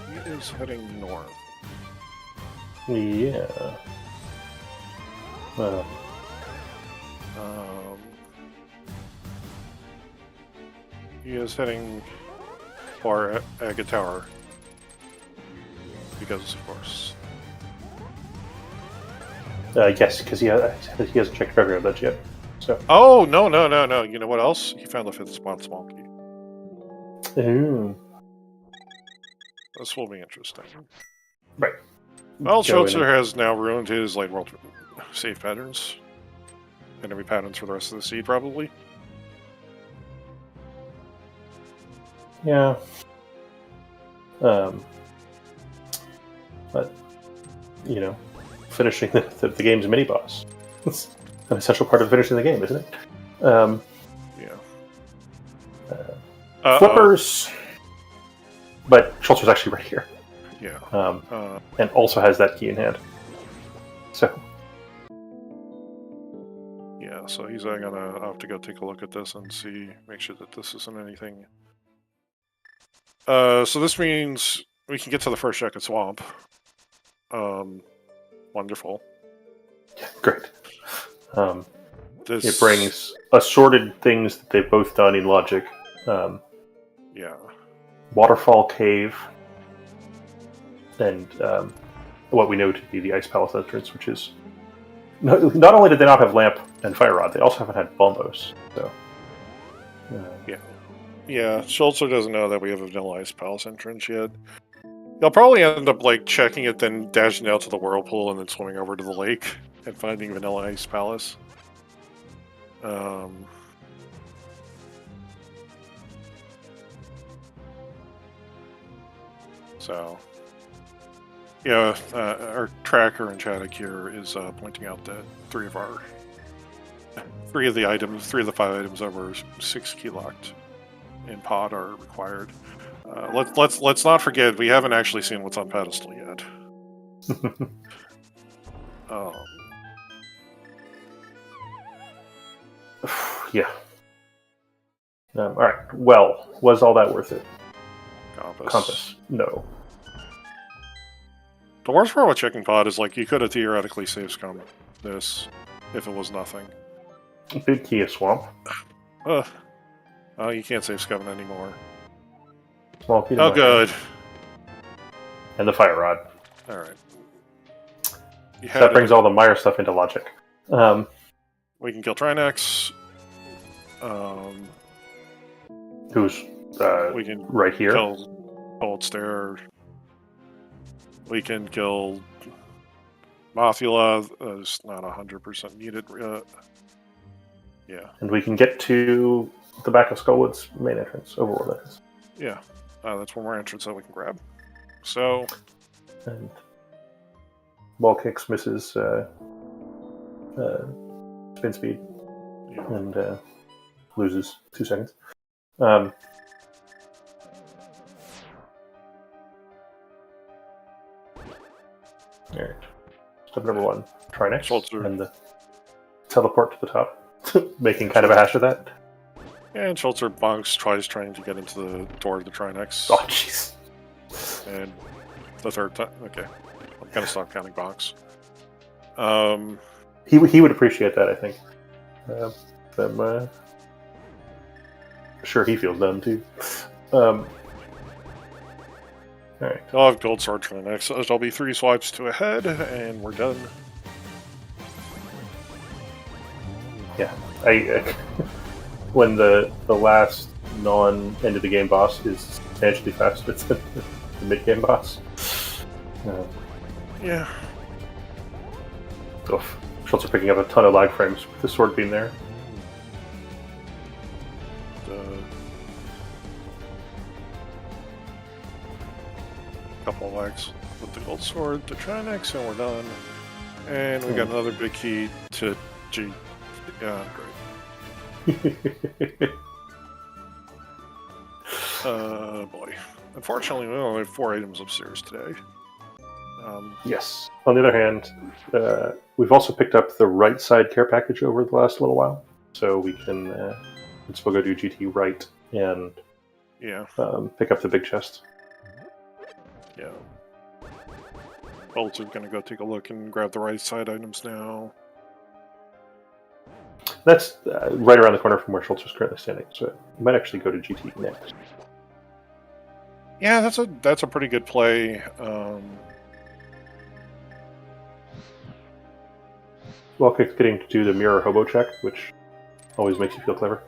C: He is heading north.
B: Yeah.
C: He is heading for Agate Tower. Because, of course.
B: Yes, because he hasn't checked Graveyard Ledge yet. So.
C: Oh, no. You know what else? He found the 5th spot small key.
B: Ooh.
C: This will be interesting.
B: Right.
C: Well, Schulzer has now ruined his Light World save patterns. Enemy patterns for the rest of the seed, probably.
B: Yeah. But, finishing the game's mini-boss. It's an essential part of finishing the game, isn't it?
C: Yeah.
B: Flippers! But Schulzer's actually right here.
C: Yeah.
B: And also has that key in hand. So.
C: Yeah, so he's gonna have to go take a look at this and make sure that this isn't anything. So this means we can get to the first Jacket Swamp. Wonderful.
B: Yeah, great.
C: This...
B: It brings assorted things that they've both done in Logic.
C: Yeah.
B: Waterfall Cave. And what we know to be the Ice Palace entrance, which is... Not only did they not have Lamp and Fire Rod, they also haven't had Bombos. So
C: Yeah, Schulzer doesn't know that we have a Vanilla Ice Palace entrance yet. He'll probably end up like checking it, then dashing out to the whirlpool, and then swimming over to the lake and finding Vanilla Ice Palace. So, yeah, our tracker in Chaddock here is pointing out that three of the 5 items that were 6 key locked in pod are required. Let's not forget we haven't actually seen what's on pedestal yet.
B: Yeah. All right. Well, was all that worth it? Compass. No.
C: The worst part with checking pod is like you could have theoretically save scum this if it was nothing.
B: Big key of swamp.
C: You can't save scum anymore.
B: Small key.
C: Oh, good.
B: And the fire rod.
C: All right.
B: So that brings all the Meyer stuff into logic.
C: We can kill Trinex.
B: Who's
C: we can
B: right here?
C: Kill Cold Stare. We can kill Mothula. It's not 100% needed. Yeah.
B: And we can get to the back of Skullwood's main entrance, overworld entrance.
C: Yeah. That's one more entrance that we can grab. So.
B: And WallKicks misses spin speed.
C: Yeah.
B: And loses 2 seconds. Alright. Step number 1, Trinex.
C: Schulzer.
B: And the teleport to the top. Making kind of a hash of that.
C: And Schulzer bonks, trying to get into the door of the Trinex.
B: Oh, jeez.
C: And the third time. Okay. I'm going to stop counting bonks.
B: He would appreciate that, I think. Sure, he feels dumb, too. Alright.
C: I'll have Gold Sword Trinex. So there'll be 3 swipes to a head, and we're done.
B: Yeah. When the last non-end of the game boss is substantially faster than the mid-game boss.
C: Yeah.
B: Oof. Schultz are picking up a ton of lag frames with the sword being there.
C: Couple of lags with the Gold Sword to Trinex, and we're done. And we got another big key to G. Yeah, great. Boy. Unfortunately, we only have 4 items upstairs today.
B: Yes. On the other hand, we've also picked up the right side care package over the last little while, so we can still go do GT right and pick up the big chest.
C: Yeah. Also gonna go take a look and grab the right side items now.
B: That's right around the corner from where Schultz is currently standing, so you might actually go to GT next.
C: Yeah, that's a pretty good play.
B: WallKicks getting to do the mirror hobo check, which always makes you feel clever.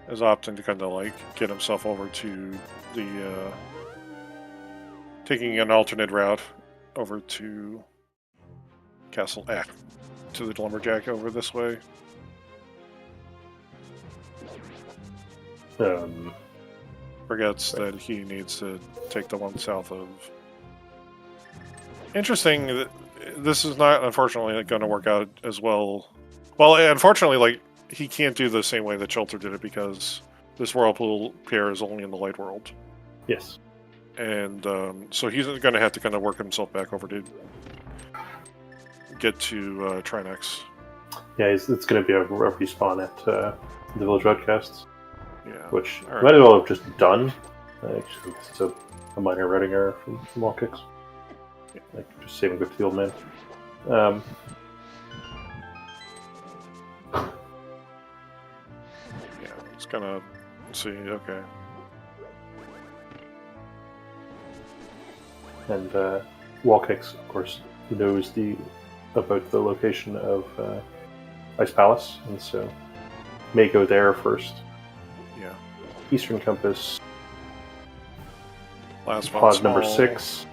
C: Is opting to kind of like get himself over to the taking an alternate route over to Castle to the Lumberjack over this way. Forgets that he needs to take the one south of. Interesting that this is not unfortunately going to work out as well. Well, unfortunately, like he can't do the same way that Schulzer did it because this whirlpool pair is only in the light world.
B: Yes.
C: And so he's going to have to kind of work himself back over to get to Trinex.
B: Yeah, it's going to be a respawn at the Village Roadcasts.
C: Yeah.
B: Which
C: right.
B: might as well have just done. Actually, it's a minor writing error from WallKicks.
C: Yeah.
B: Like, just saving good to the old man.
C: Yeah, it's gonna see, okay.
B: And WallKicks, of course, who knows about the location of Ice Palace, and so may go there first.
C: Yeah.
B: Eastern Compass,
C: Last one,
B: pod number
C: small.
B: 6.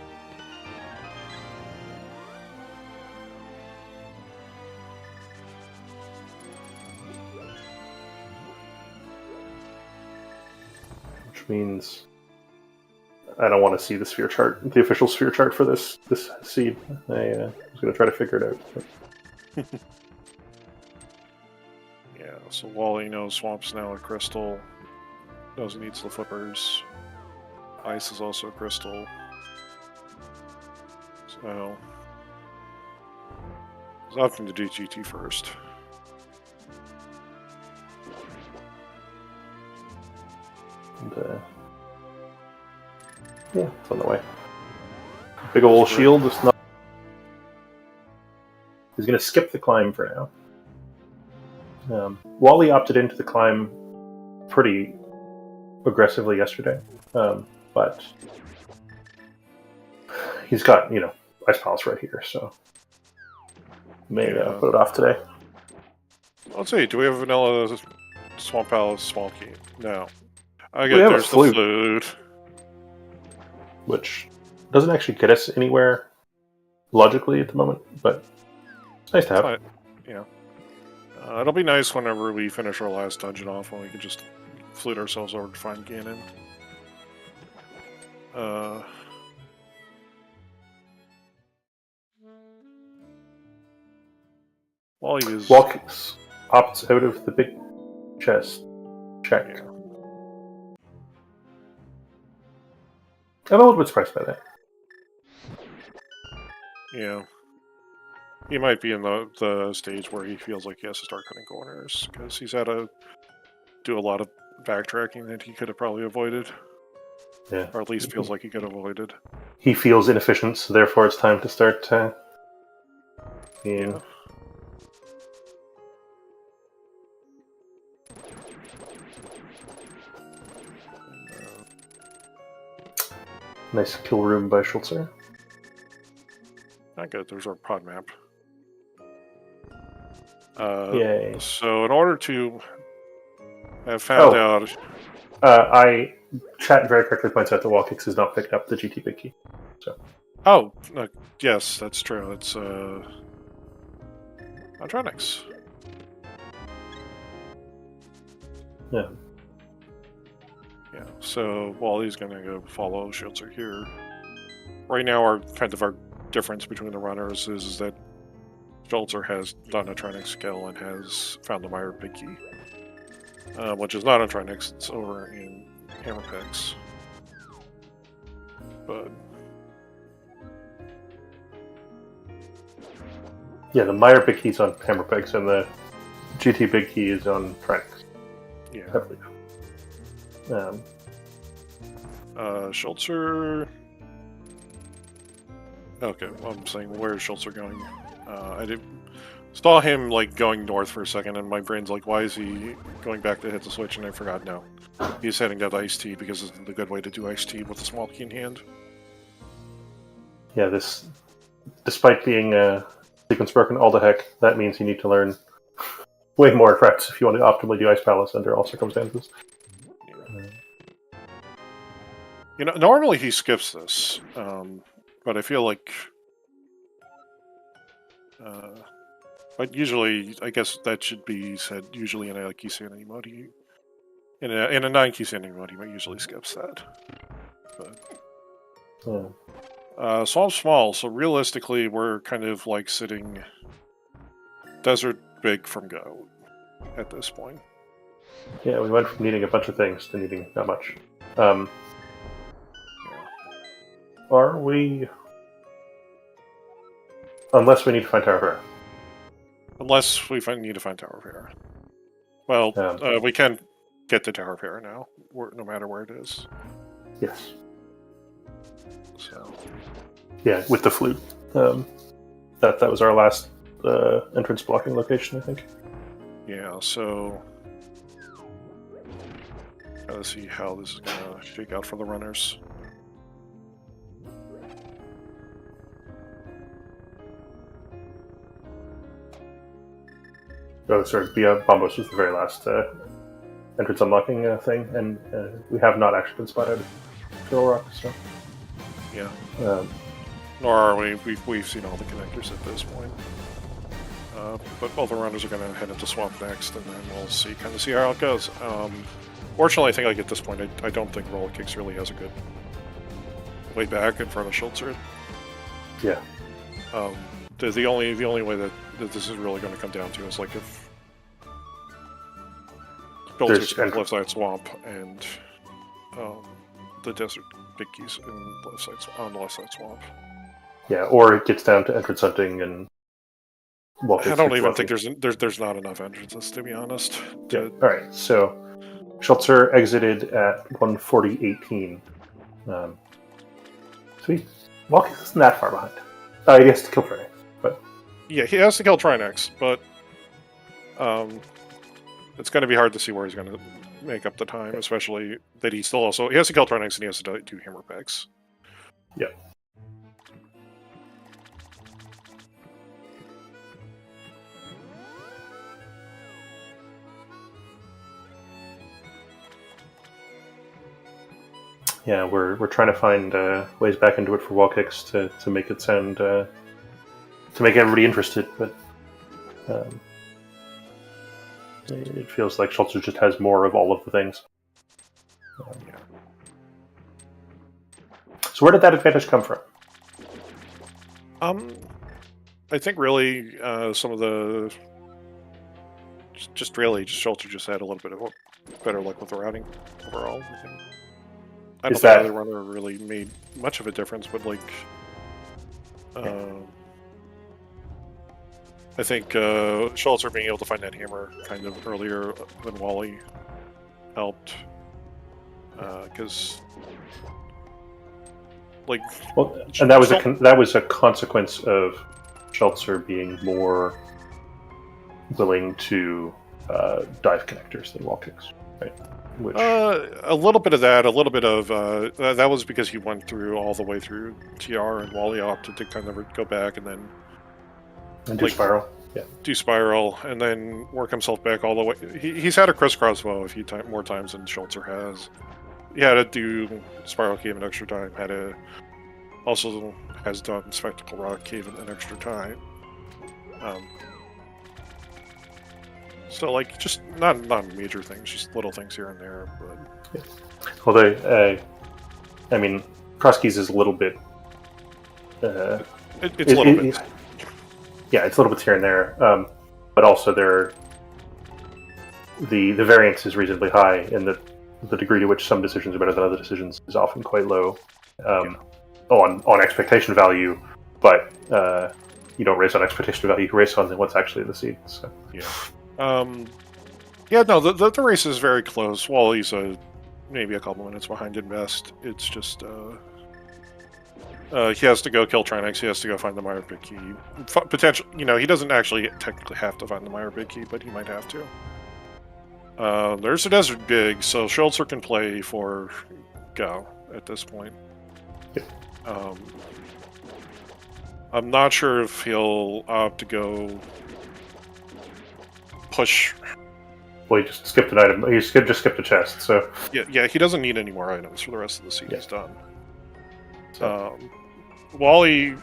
B: Which means I don't want to see the sphere chart, the official sphere chart for this seed. I was going to try to figure it out. But...
C: Yeah, so Wally knows Swamp's now a crystal. Knows he needs the flippers. Ice is also a crystal. So he's opting to do GT first.
B: And, yeah, it's on the way. Big old shield. It's not. He's going to skip the climb for now. Wally opted into the climb pretty aggressively yesterday, but he's got, Ice Palace right here, so may put it off today.
C: Let's see, do we have a vanilla Swamp Palace Swamp Key? No. I
B: We
C: get
B: have a
C: there's the
B: flute.
C: flute.
B: Which doesn't actually get us anywhere logically at the moment, but it's nice to have.
C: But, yeah. It'll be nice whenever we finish our last dungeon off when we can just flute ourselves over to find Ganon. Wally is...
B: WallKicks opts out of the big chest. Check.
C: Yeah.
B: I'm a little bit surprised by that.
C: Yeah. He might be in the stage where he feels like he has to start cutting corners, because he's had to do a lot of backtracking that he could have probably avoided.
B: Yeah.
C: Or at least feels like he could have avoided.
B: He feels inefficient, so therefore it's time to start being...
C: Yeah.
B: Nice kill room by Schulzer.
C: Not good, there's our pod map.
B: Yay.
C: So in order to have found out...
B: Chat very correctly points out that WallKicks has not picked up the GT Big Key. So.
C: Oh, yes, that's true. It's Electronics.
B: Yeah.
C: Yeah, so Wally's gonna go follow Schulzer here. Right now, our difference between the runners is that Schulzer has done a Trinix skill and has found the Meyer Big Key, which is not on Trinix, it's over in Hammerpicks. But
B: yeah, the Meyer Big Key is on Hammerpicks and the GT Big Key is on Trinix.
C: yeah,
B: I believe.
C: Schulzer. Okay, well, I'm saying, where is Schulzer going? I saw him going north for a second, and my brain's like, why is he going back to hit the switch? And I forgot. No, he's heading down to Ice Tea because it's the good way to do Ice Tea with a small key in hand.
B: Yeah, this, despite being sequence broken all the heck, that means you need to learn way more threats if you want to optimally do Ice Palace under all circumstances.
C: Normally he skips this, but I feel like, but usually, I guess that should be said. Usually in a key standing mode, in a non-key standing mode, he usually skips that. But Swamp's small, so realistically, we're kind of sitting desert big from go at this point.
B: Yeah, we went from needing a bunch of things to needing not much. Are we? Unless we need to find Tower of Error.
C: Unless we need to find Tower of Error. Well, we can get to Tower of Error now, no matter where it is.
B: Yes.
C: So.
B: Yeah, with the flute. That was our last entrance blocking location, I think.
C: Yeah, so gotta see how this is gonna shake out for the runners.
B: Oh, sorry, Bombos was the very last entrance unlocking thing, and we have not actually been spotted at Fiddle Rock, so...
C: Yeah.
B: Nor
C: are we. We've seen all the connectors at this point. But both the runners are going to head into Swamp next, and then we'll see how it goes. Fortunately, I think at this point, I don't think WallKicks really has a good way back in front of Schulzer.
B: Yeah.
C: The only way that this is really going to come down to is like if Schulzer's going to left side Swamp and the Desert Biggies on the left side Swamp.
B: Yeah, or it gets down to entrance hunting and.
C: I don't even think there's not enough entrances, to be honest.
B: Yeah. All right. So Schulzer exited at 140.18. Sweet. WallKicks isn't that far behind. He has to kill Trinex, but
C: yeah, he has to kill Trinex, but it's going to be hard to see where he's going to make up the time, especially that he has to kill Trinex and he has to do hammer packs.
B: Yeah. Yeah, we're trying to find ways back into it for WallKicks to make it sound to make everybody interested, but it feels like Schulzer just has more of all of the things. So where did that advantage come from?
C: I think really some of the just Schulzer just had a little bit of better luck with the routing overall. I don't think either runner really made much of a difference, but like, I think Schulzer being able to find that hammer kind of earlier than Wally helped, because like,
B: and that was a consequence of Schulzer being more willing to dive connectors than WallKicks, right?
C: A little bit of that, a little bit of that was because he went through all the way through TR, and Wally opted to kind of go back and then
B: do spiral. Yeah,
C: do spiral, and then work himself back all the way. He's had a crisscross bow more times than Schulzer has. He had to do spiral cave an extra time. Also has done spectacle rock cave an extra time. So, like, just not major things, just little things here and there. But
B: yeah. Although, I mean, Crosskeys is a little bit.
C: It's a little bit.
B: Yeah, it's a little bit here and there, but also the variance is reasonably high, and the degree to which some decisions are better than other decisions is often quite low on expectation value, but you don't race on expectation value; you race on what's actually in the seed. So.
C: Yeah. The race is very close. Wally's maybe a couple minutes behind at best. It's just he has to go kill Trinex. He has to go find the Meyer Big Key. Potential, he doesn't actually technically have to find the Meyer Big Key, but he might have to. There's a Desert Big, so Schulzer can play for Go at this point. I'm not sure if he'll opt to go push.
B: Well, he just skipped an item. He just skipped a chest. So
C: yeah, he doesn't need any more items for the rest of the seed. He's done. Wally,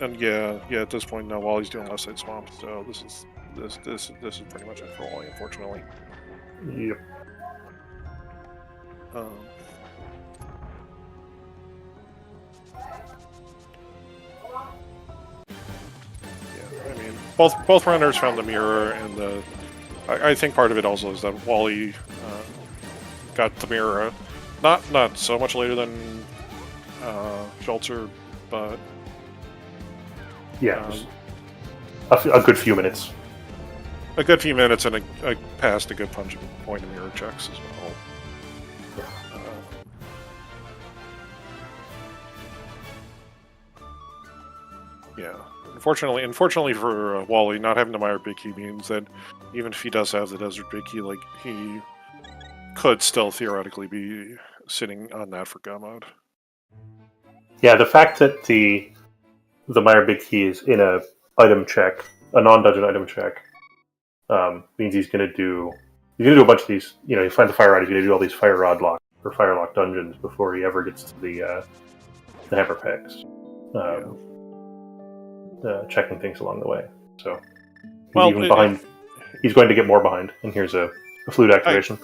C: and at this point now, Wally's doing left side swamp. So this is pretty much it for Wally, unfortunately.
B: Yep.
C: I mean, both runners found the mirror, and I think part of it also is that Wally got the mirror not so much later than Schulzer, but
B: a good few minutes.
C: A good few minutes, and I passed a good point of mirror checks as well. Unfortunately for Wally, not having the Meyer Big Key means that even if he does have the Desert Big Key, like, he could still theoretically be sitting on that for Go mode.
B: Yeah, the fact that the Meyer Big Key is in a item check, a non-dungeon item check, means he's going to do a bunch of these. You find the fire rod. He's going to do all these fire rod lock or fire lock dungeons before he ever gets to the hammer packs. Checking things along the way. So he's behind. He's going to get more behind. And here's a flute activation.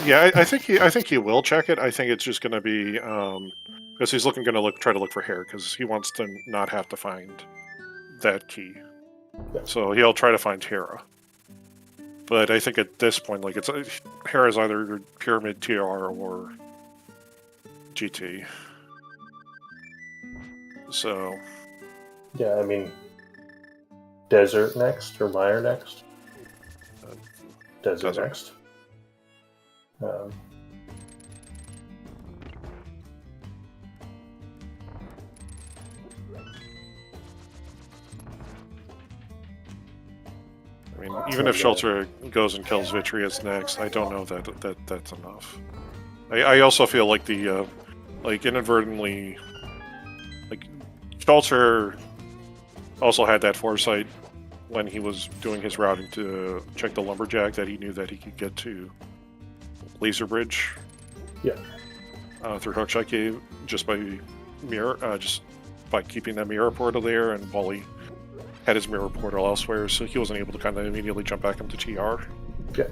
C: I think he will check it. I think it's just going to be because he's try to look for hair because he wants to not have to find that key.
B: Yeah.
C: So he'll try to find Hera. But I think at this point, Hera is either Pyramid TR or GT. So.
B: Yeah, I mean, Desert next or Mire next? Desert next.
C: I mean, even if Schulzer goes and kills Vitreous next, I don't know that that's enough. I also feel like the inadvertently, Schulzer also had that foresight when he was doing his routing to check the lumberjack that he knew that he could get to Laser Bridge.
B: Yeah.
C: Through Hookshot Cave just by keeping that mirror portal there, and Wally had his mirror portal elsewhere, so he wasn't able to kind of immediately jump back into TR.
B: Yeah,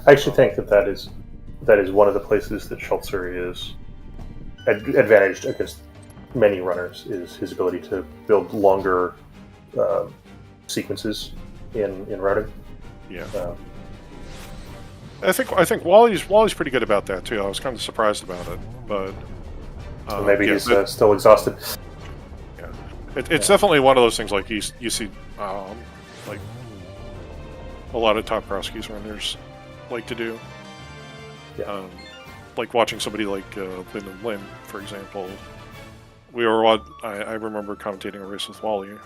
B: I actually think that is one of the places that Schulzer is advantaged against many runners, is his ability to build longer sequences in routing.
C: Yeah. I think Wally's pretty good about that too. I was kind of surprised about it, but
B: maybe he's still exhausted.
C: It's definitely one of those things you see like a lot of top Crosskeys runners like to do.
B: Yeah.
C: Like watching somebody like Lynn and Lynn, for example. I remember commentating a race with Wally,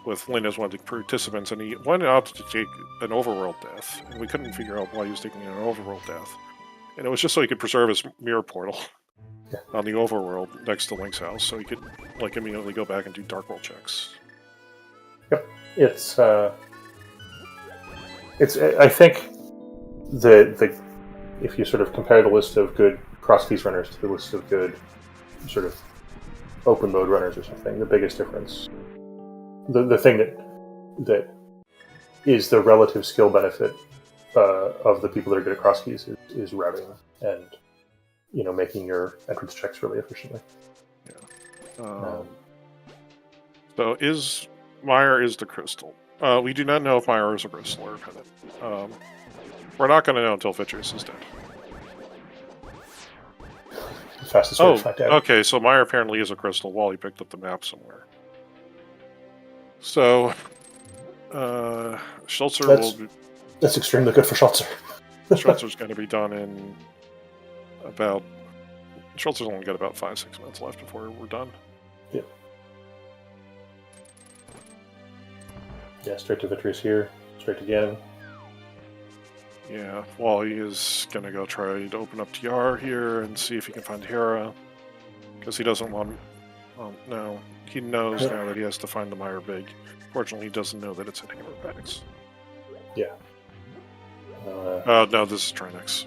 C: with Lynn as one of the participants, and he went out to take an overworld death, and we couldn't figure out why he was taking an overworld death. And it was just so he could preserve his mirror portal.
B: Yeah.
C: On the overworld next to Link's house, so he could immediately go back and do Dark World checks.
B: Yep, it's I think the if you sort of compare the list of good Crosskeys runners to the list of good sort of open mode runners or something, the biggest difference, the thing that is the relative skill benefit of the people that are good at Crosskeys is routing and making your entrance checks really efficiently.
C: Yeah. So Meyer is the crystal. We do not know if Meyer is a crystal or a pennant. We're not going to know until Vitreous is dead.
B: The fastest way to find out.
C: Okay, so Meyer apparently is a crystal. Wally picked up the map somewhere. So, Schulzer
B: That's extremely good for Schulzer.
C: Schulzer's going to be done in about... Schulzer's only got about 5-6 minutes left before we're done.
B: Yeah, straight to Vitreous here, straight to Ganon.
C: Yeah, Wally is going to go try to open up TR here and see if he can find Hera. Because he doesn't want... no, he knows now that he has to find the Meyer Big. Fortunately, he doesn't know that it's in Hammer Packs.
B: Yeah.
C: No, this is Trinix.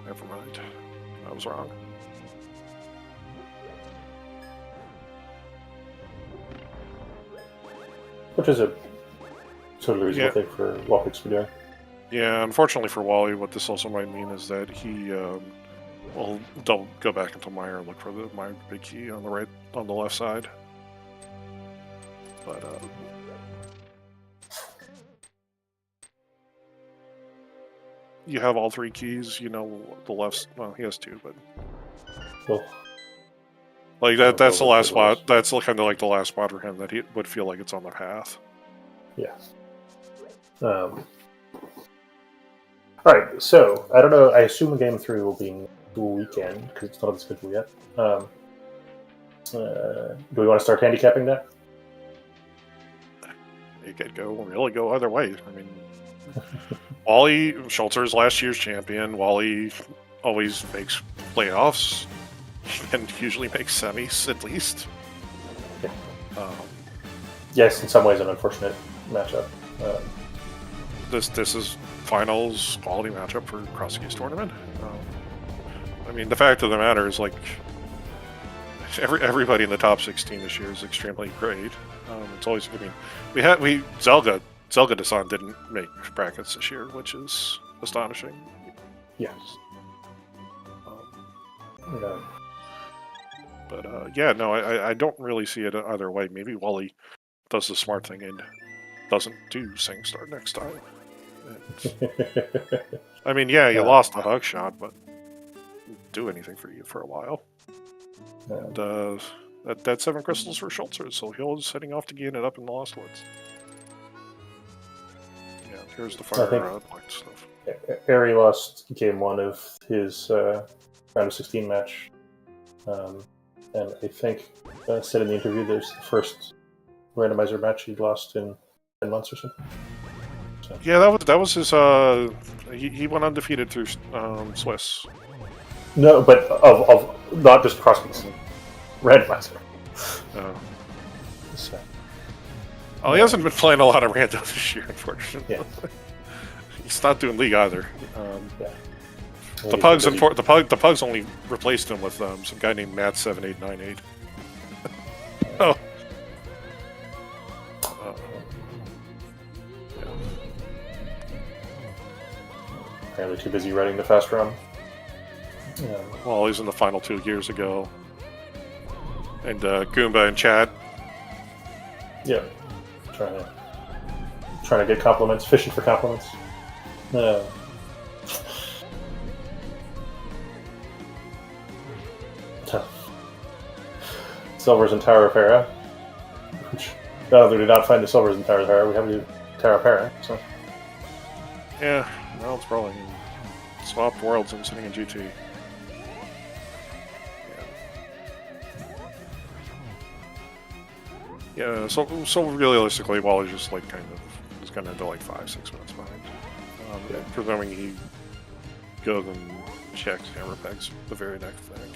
C: Never mind. I was wrong.
B: Which is a totally reasonable thing for WallKicks to be doing.
C: Yeah, unfortunately for Wally, what this also might mean is that he will go back into Meyer and look for the Meyer Big Key on the left side. But you have all three keys. The left. Well, he has two, but that's the last spot. That's kind of like the last spot for him that he would feel like it's on the path.
B: Yeah. All right, so I don't know. I assume Game 3 will be dual weekend because it's not on the schedule yet. Do we want to start handicapping that?
C: It could really go either way. I mean, Wally Schulzer's last year's champion. Wally always makes playoffs and usually makes semis at least.
B: Yeah. Yes, in some ways an unfortunate matchup.
C: This is finals quality matchup for Crosskeys tournament. I mean, the fact of the matter is, like, everybody in the top 16 this year is extremely great. It's always, I mean, Zelda Dasan didn't make brackets this year, which is astonishing.
B: Yes. Yeah.
C: But yeah, no, I don't really see it either way. Maybe Wally does the smart thing and doesn't do SingStar next time. I mean, yeah, you lost the hug shot, but didn't do anything for you for a while. And that's 7 crystals for Schulzer, so he's heading off to gain it up in the Lost Woods. Yeah, here's the fire black stuff.
B: Ari lost game 1 of his round of 16 match. And I think said in the interview there's the first randomizer match he lost in 10 months or something. So.
C: Yeah, that was his. He went undefeated through Swiss.
B: No, but of not just Crosskeys, randomizer. So.
C: Oh, he hasn't been playing a lot of random this year, unfortunately.
B: Yeah.
C: He's not doing league either.
B: Yeah.
C: The Pugs only replaced him with some guy named Matt7898. Oh. Yeah.
B: Apparently too busy writing the fast run. Yeah.
C: Well, he's in the final 2 years ago. And Goomba in chat.
B: Yeah. Trying to get compliments, fishing for compliments. Silvers and Tower of Hera. No, we did not find the Silvers and Tower of Hera. We have the Tower of Hera. So.
C: Yeah, well, it's probably swapped worlds and sitting in GT. Yeah, so realistically, Wally's just like kind of is going to end like 5-6 minutes behind. Presuming he goes and checks hammer pegs the very next thing.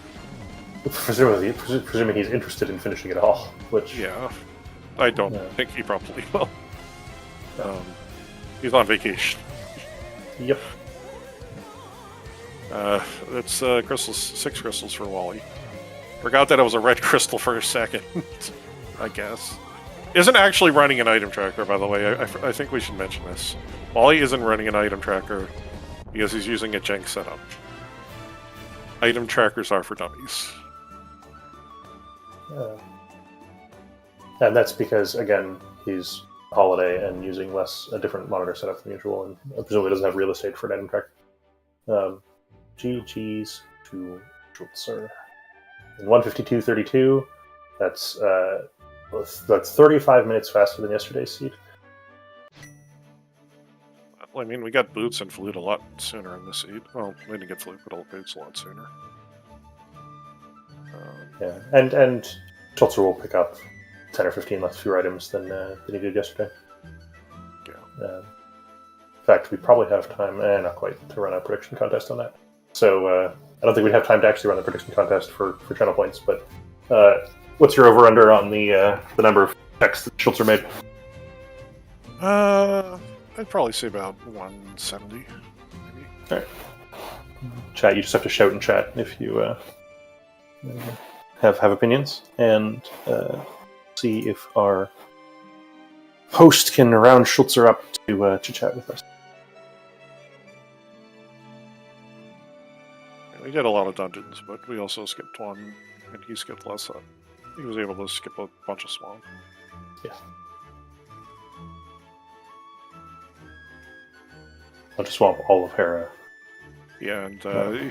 B: Presuming he's interested in finishing it all, which...
C: Yeah, I don't think he probably will. He's on vacation.
B: Yep.
C: It's crystals, 6 crystals for Wally. Forgot that it was a red crystal for a second, I guess. Isn't actually running an item tracker, by the way. I think we should mention this. Wally isn't running an item tracker because he's using a jank setup. Item trackers are for dummies.
B: And that's because, again, he's holiday and using a different monitor setup than usual, and presumably doesn't have real estate for an item tracker. GG's to Schulzer. In 152.32, that's 35 minutes faster than yesterday's seed.
C: Well, I mean, we got Boots and Flute a lot sooner in this seed. Well, we didn't get Flute, but Boots a lot sooner.
B: Yeah, and Schulzer will pick up 10 or 15 less fewer items than he did yesterday.
C: Yeah.
B: In fact, we probably have time, not quite, to run a prediction contest on that. So I don't think we'd have time to actually run the prediction contest for channel points, but what's your over-under on the number of checks that Schulzer made?
C: I'd probably say about 170, maybe.
B: All right. Chat, you just have to shout in chat if you have opinions, and see if our host can round Schulzer up to chit-chat with us.
C: We did a lot of dungeons, but we also skipped one, and he skipped less. He was able to skip a bunch of swamp.
B: Yeah. I'll just swamp all of Hera.
C: Yeah, and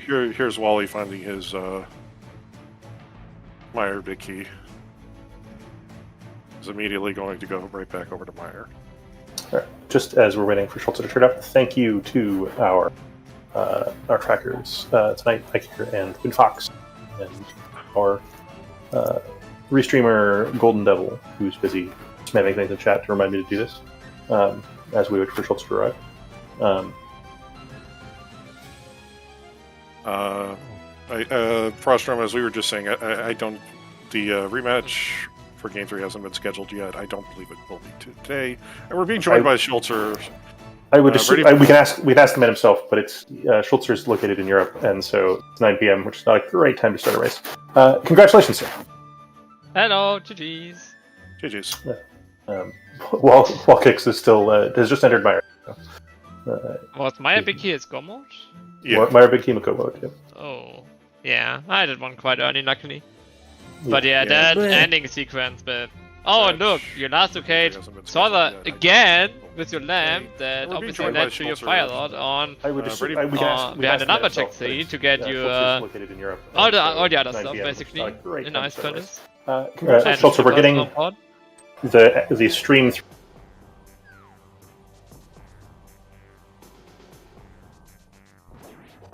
C: here's Wally finding his Meyer big key. He's immediately going to go right back over to Meyer.
B: All right. Just as we're waiting for Schulzer to turn up, thank you to our trackers tonight, Mike here and Twin Fox, and our restreamer Golden Devil, who's busy spamming things in chat to remind me to do this as we wait for Schulzer to arrive.
C: Frostrum, as we were just saying, I don't. The rematch for Game 3 hasn't been scheduled yet. I don't believe it will be today. And we're being joined by Schulzer.
B: I would assume we'd ask him it himself, but it's Schulzer is located in Europe, and so it's 9 p.m., which is not a great time to start a race. Congratulations, sir.
D: Hello, GG's.
C: GG's.
B: WallKicks is still has just entered Meyer.
D: Was Meyer big here is go mode?
B: Yeah, Meyer big team go mode. Yeah.
D: Oh, yeah, I did one quite early, luckily. But yeah, that ending sequence, but oh look, your last locate saw that again with your lamp that obviously led to your fire lot on behind the number check C to get you all the other stuff basically in Ice Furnace.
B: Congrats, Schulzer, we're getting the stream.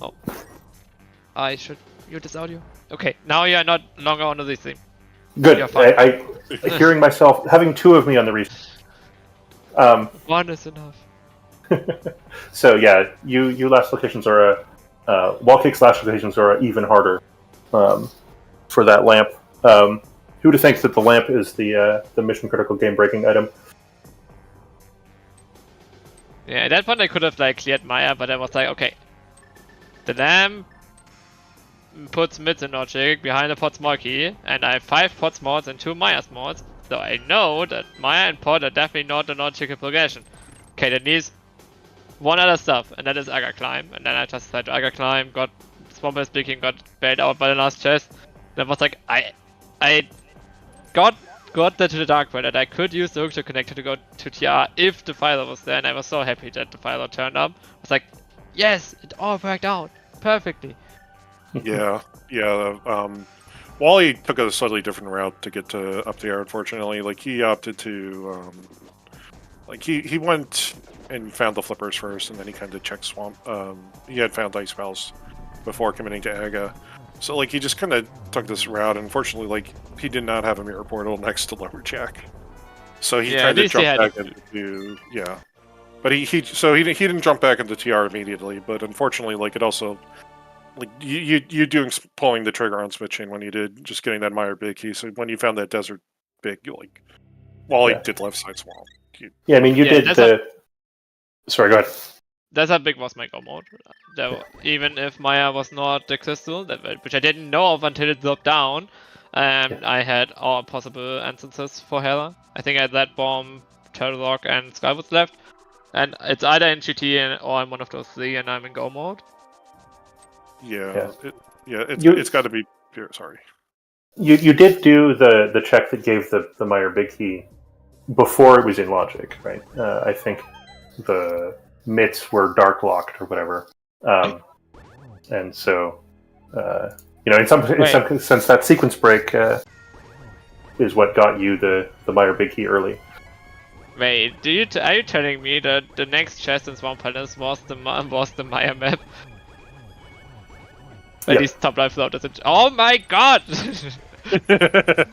D: Oh, I should mute this audio. Okay, now you are not longer on this thing.
B: Good. I hearing myself, having two of me on the reef.
D: One is enough.
B: So yeah, you last locations are WallKicks last locations are even harder for that lamp. Who to think that the lamp is the mission critical game breaking item?
D: Yeah, at that point I could have like cleared Maya, but I was like, okay, the lamp puts mids in logic behind the pot small key, and I have 5 pot smalls and 2 Maya smalls, so I know that Maya and pot are definitely not the logical progression. Okay, that needs one other stuff, and that is Aga Climb, and then I just tried to Aga Climb, got Swamper Speaking, got bailed out by the last chest, and I was like, I got that to the Dark Void, and I could use the hook connector to go to TR if the fire was there, and I was so happy that the fire turned up. I was like, yes, it all worked out perfectly.
C: Yeah. Wally took a slightly different route to get to up the air, unfortunately. Like, he opted to, he went and found the flippers first, and then he kind of checked Swamp. He had found Ice Pals before committing to Aga. So, like, he just kind of took this route, and unfortunately, like, he did not have a mirror portal next to Lumberjack. So he kind of jumped back into, But he didn't jump back into TR immediately, but unfortunately, like, it also... Like, you pulling the trigger on switching when you did just getting that Meyer big key. So when you found that desert big, you like, Wally did left side swamp.
B: Yeah, I mean, you did the... Sorry, go ahead.
D: Desert big was my go mode. Even if Maya was not the crystal, which I didn't know of until it dropped down, I had all possible instances for Hera. I think I had that bomb, Turtle Rock, and Skywoods left. And it's either in GT or in one of those 3, and I'm in go mode.
C: It's got to be pure. Sorry.
B: You did do the check that gave the Meyer big key before it was in logic, right? I think the mitts were dark locked or whatever, and so in some sense that sequence break is what got you the Meyer big key early.
D: Wait, are you telling me that the next chest in Swamp Palace was the Maya map? At least top life float doesn't. Oh my god!
C: It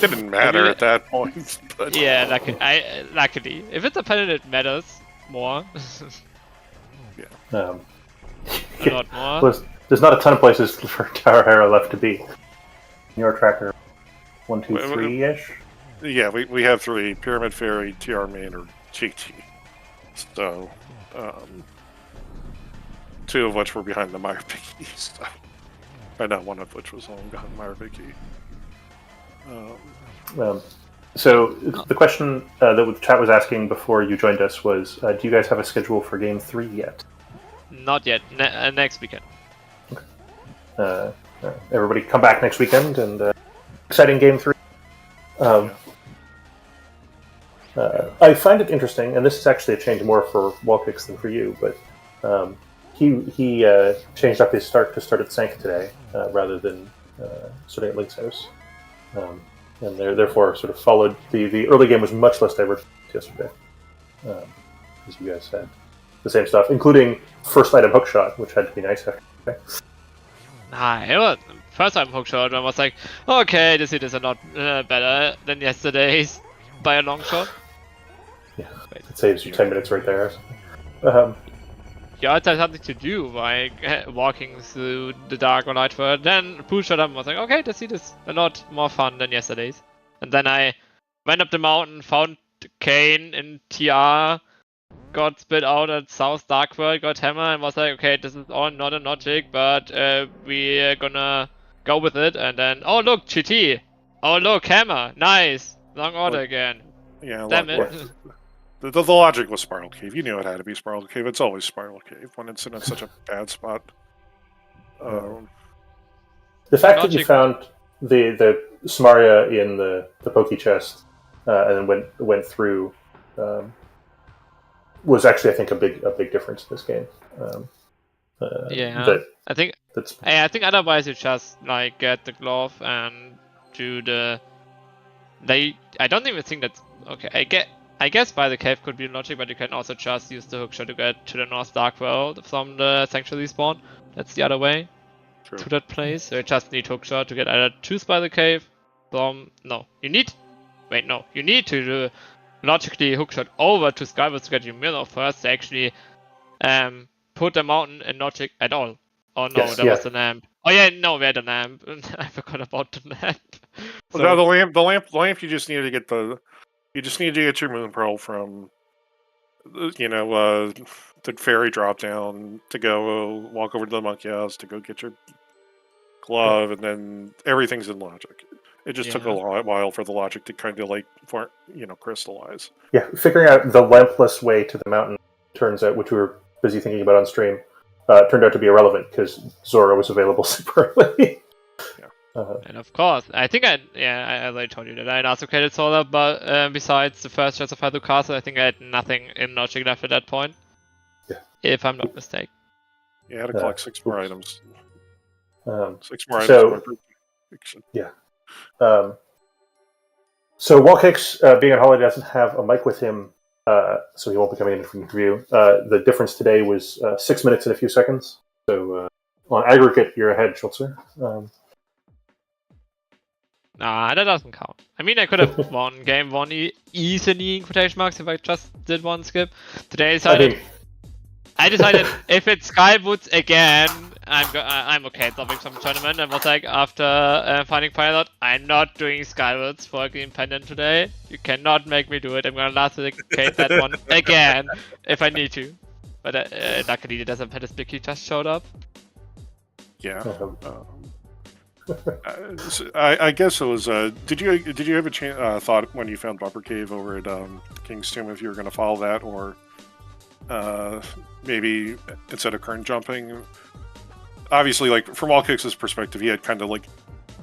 C: didn't matter at that point. But...
D: Yeah, luckily. If it's a pattern, it matters more. A lot more.
B: There's not a ton of places for Tower Hera left to be. Your tracker 1, 2, 3-ish?
C: Yeah, we have 3. Pyramid Fairy, TR Main, or GT. So, 2 of which were behind the Meyer Biggie, so. Or not, 1 of which was only behind Meyer Biggie.
B: So the question that the chat was asking before you joined us was, do you guys have a schedule for Game 3 yet?
D: Not yet. Next weekend.
B: Okay. Everybody come back next weekend, and exciting Game 3. I find it interesting, and this is actually a change more for WallKicks than for you, but he changed up his start to start at Sank today rather than starting at Link's house, and therefore sort of followed the early game was much less diverse yesterday, as you guys had the same stuff, including first item hookshot, which had to be nice after.
D: Nah, it was first time hookshot. I was like, okay, this is a lot better than yesterday's by a long shot.
B: Yeah, it saves you 10 minutes right there. Or something.
D: you also have something to do by walking through the dark or light world. Then Pooh showed up and was like, okay, this is a lot more fun than yesterday's. And then I went up the mountain, found Kane in TR, got spit out at South Dark World, got Hammer, and was like, okay, this is all not a logic, but we're gonna go with it. And then, oh look, GT! Oh look, Hammer! Nice! Long order again.
C: Yeah,
D: Damn it.
C: The logic was Spiral Cave. You knew it had to be Spiral Cave. It's always Spiral Cave when it's in such a bad spot.
B: The fact that you found the Samaria in the Poke chest and then went through was actually, I think, a big difference in this game.
D: Yeah, I think otherwise you just like get the glove and do the. I don't even think that's okay. I guess by the cave could be logic, but you can also just use the hookshot to get to the North Dark World from the Sanctuary spawn. That's the other way to that place. So you just need hookshot to get either to Spider Cave from... You need to logically hookshot over to Skyward to get your mirror first to actually put the mountain in logic at all. Oh no,
B: yes,
D: that was the lamp. Oh yeah, no, we had a lamp. I forgot about the lamp.
C: Well, no, the lamp. You just needed to get your Moon Pearl from, the ferry drop down to go walk over to the monkey house to go get your glove, and then everything's in logic. It just took a while for the logic to kind of crystallize.
B: Yeah, figuring out the lampless way to the mountain turns out, which we were busy thinking about on stream, turned out to be irrelevant because Zora was available super early.
D: And of course, I think I already told you that I intoxicated Zelda, but besides the first chance of Hydro Castle, I think I had nothing in logic left at that point.
B: Yeah.
D: If I'm not mistaken.
C: Yeah, I had to collect 6 more items. 6 more
B: so,
C: items.
B: Yeah. So WallKicks, being on holiday, doesn't have a mic with him, so he won't be coming in for the interview. The difference today was 6 minutes and a few seconds. So on aggregate, you're ahead, Schulzer.
D: Nah, that doesn't count. I mean, I could have won game 1 easily in quotation marks if I just did one skip. Today I decided if it's Skywoods again, I'm okay stopping from the tournament. I was like, after finding Pilot, I'm not doing Skywoods for a green pendant today. You cannot make me do it. I'm gonna last dedicate that one again if I need to. But luckily, the Desert Pentaspicky just showed up.
C: Yeah. I guess it was. Did you have a thought when you found Bumper Cave over at King's Tomb if you were going to follow that, or maybe instead of current jumping? Obviously, like from WallKicks' perspective, he had kind of like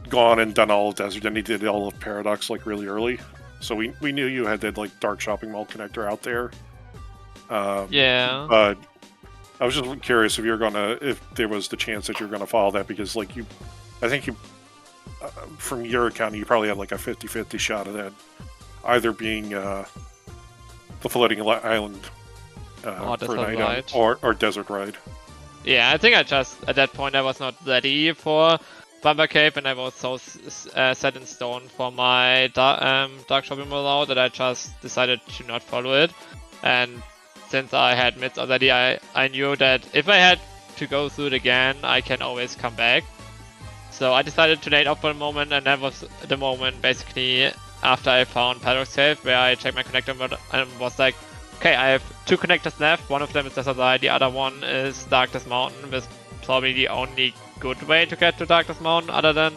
C: gone and done all of Desert, and he did all of Paradox like really early. So we knew you had that like Dark Shopping Mall connector out there.
D: Yeah.
C: But I was just curious if there was the chance that you're gonna follow that, because like I think from your account, you probably had like a 50-50 shot of that either being the floating island for an item or desert ride.
D: Yeah, I think at that point I was not ready for Bumper Cave, and I was so set in stone for my Dark Shopping Mall that I just decided to not follow it. And since I had mids already, I knew that if I had to go through it again, I can always come back. So I decided to lay it off for a moment, and that was the moment basically after I found Paradox Cave, where I checked my connector and was like, okay, I have 2 connectors left. One of them is Desert Light, the other one is Darkness Mountain, with probably the only good way to get to Darkness Mountain other than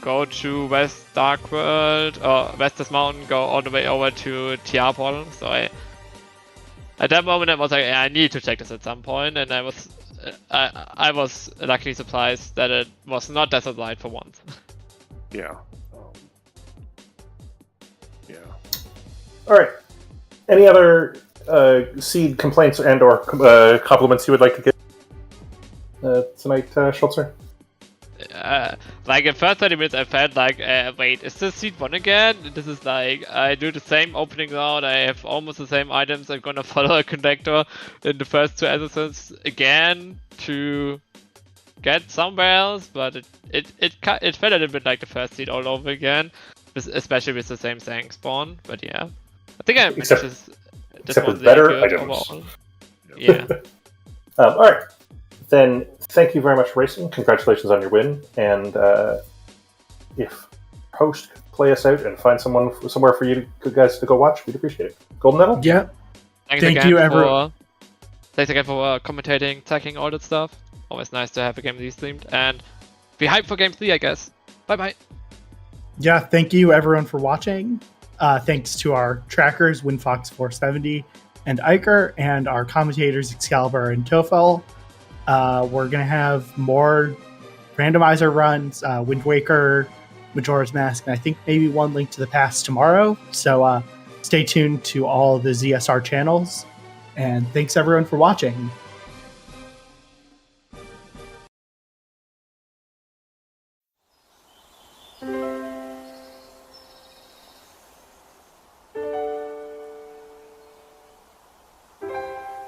D: go to West Dark World, or West's Mountain, go all the way over to TR Portal. So at that moment I was like, I need to check this at some point, and I was luckily surprised that it was not Desert Light for once.
C: Yeah. Yeah.
B: All right. Any other seed complaints and/or compliments you would like to give tonight, Schulzer?
D: Like in first 30 minutes I felt like, wait, is this seed 1 again? This is like, I do the same opening round, I have almost the same items, I'm gonna follow a connector in the first 2 episodes again to get somewhere else, but it felt a little bit like the first seed all over again, especially with the same Sang spawn, but yeah. I think I managed this
B: except
D: one
B: with better
D: really good
B: items.
D: overall.
C: Yeah.
D: Yeah.
B: All right. Then thank you very much for racing. Congratulations on your win. And if host could play us out and find somewhere for you guys to go watch, we'd appreciate it. Golden Medal?
A: Yeah.
D: Thanks
A: Thank
D: again
A: you, everyone.
D: Thanks again for commentating, tagging, all that stuff. Always nice to have a game streamed. And be hyped for game 3, I guess. Bye-bye.
A: Yeah, thank you everyone for watching. Thanks to our trackers, WinFox470 and Iker, and our commentators, Excalibur and Tofel. We're going to have more randomizer runs, Wind Waker, Majora's Mask, and I think maybe one Link to the Past tomorrow. So stay tuned to all the ZSR channels. And thanks everyone for watching.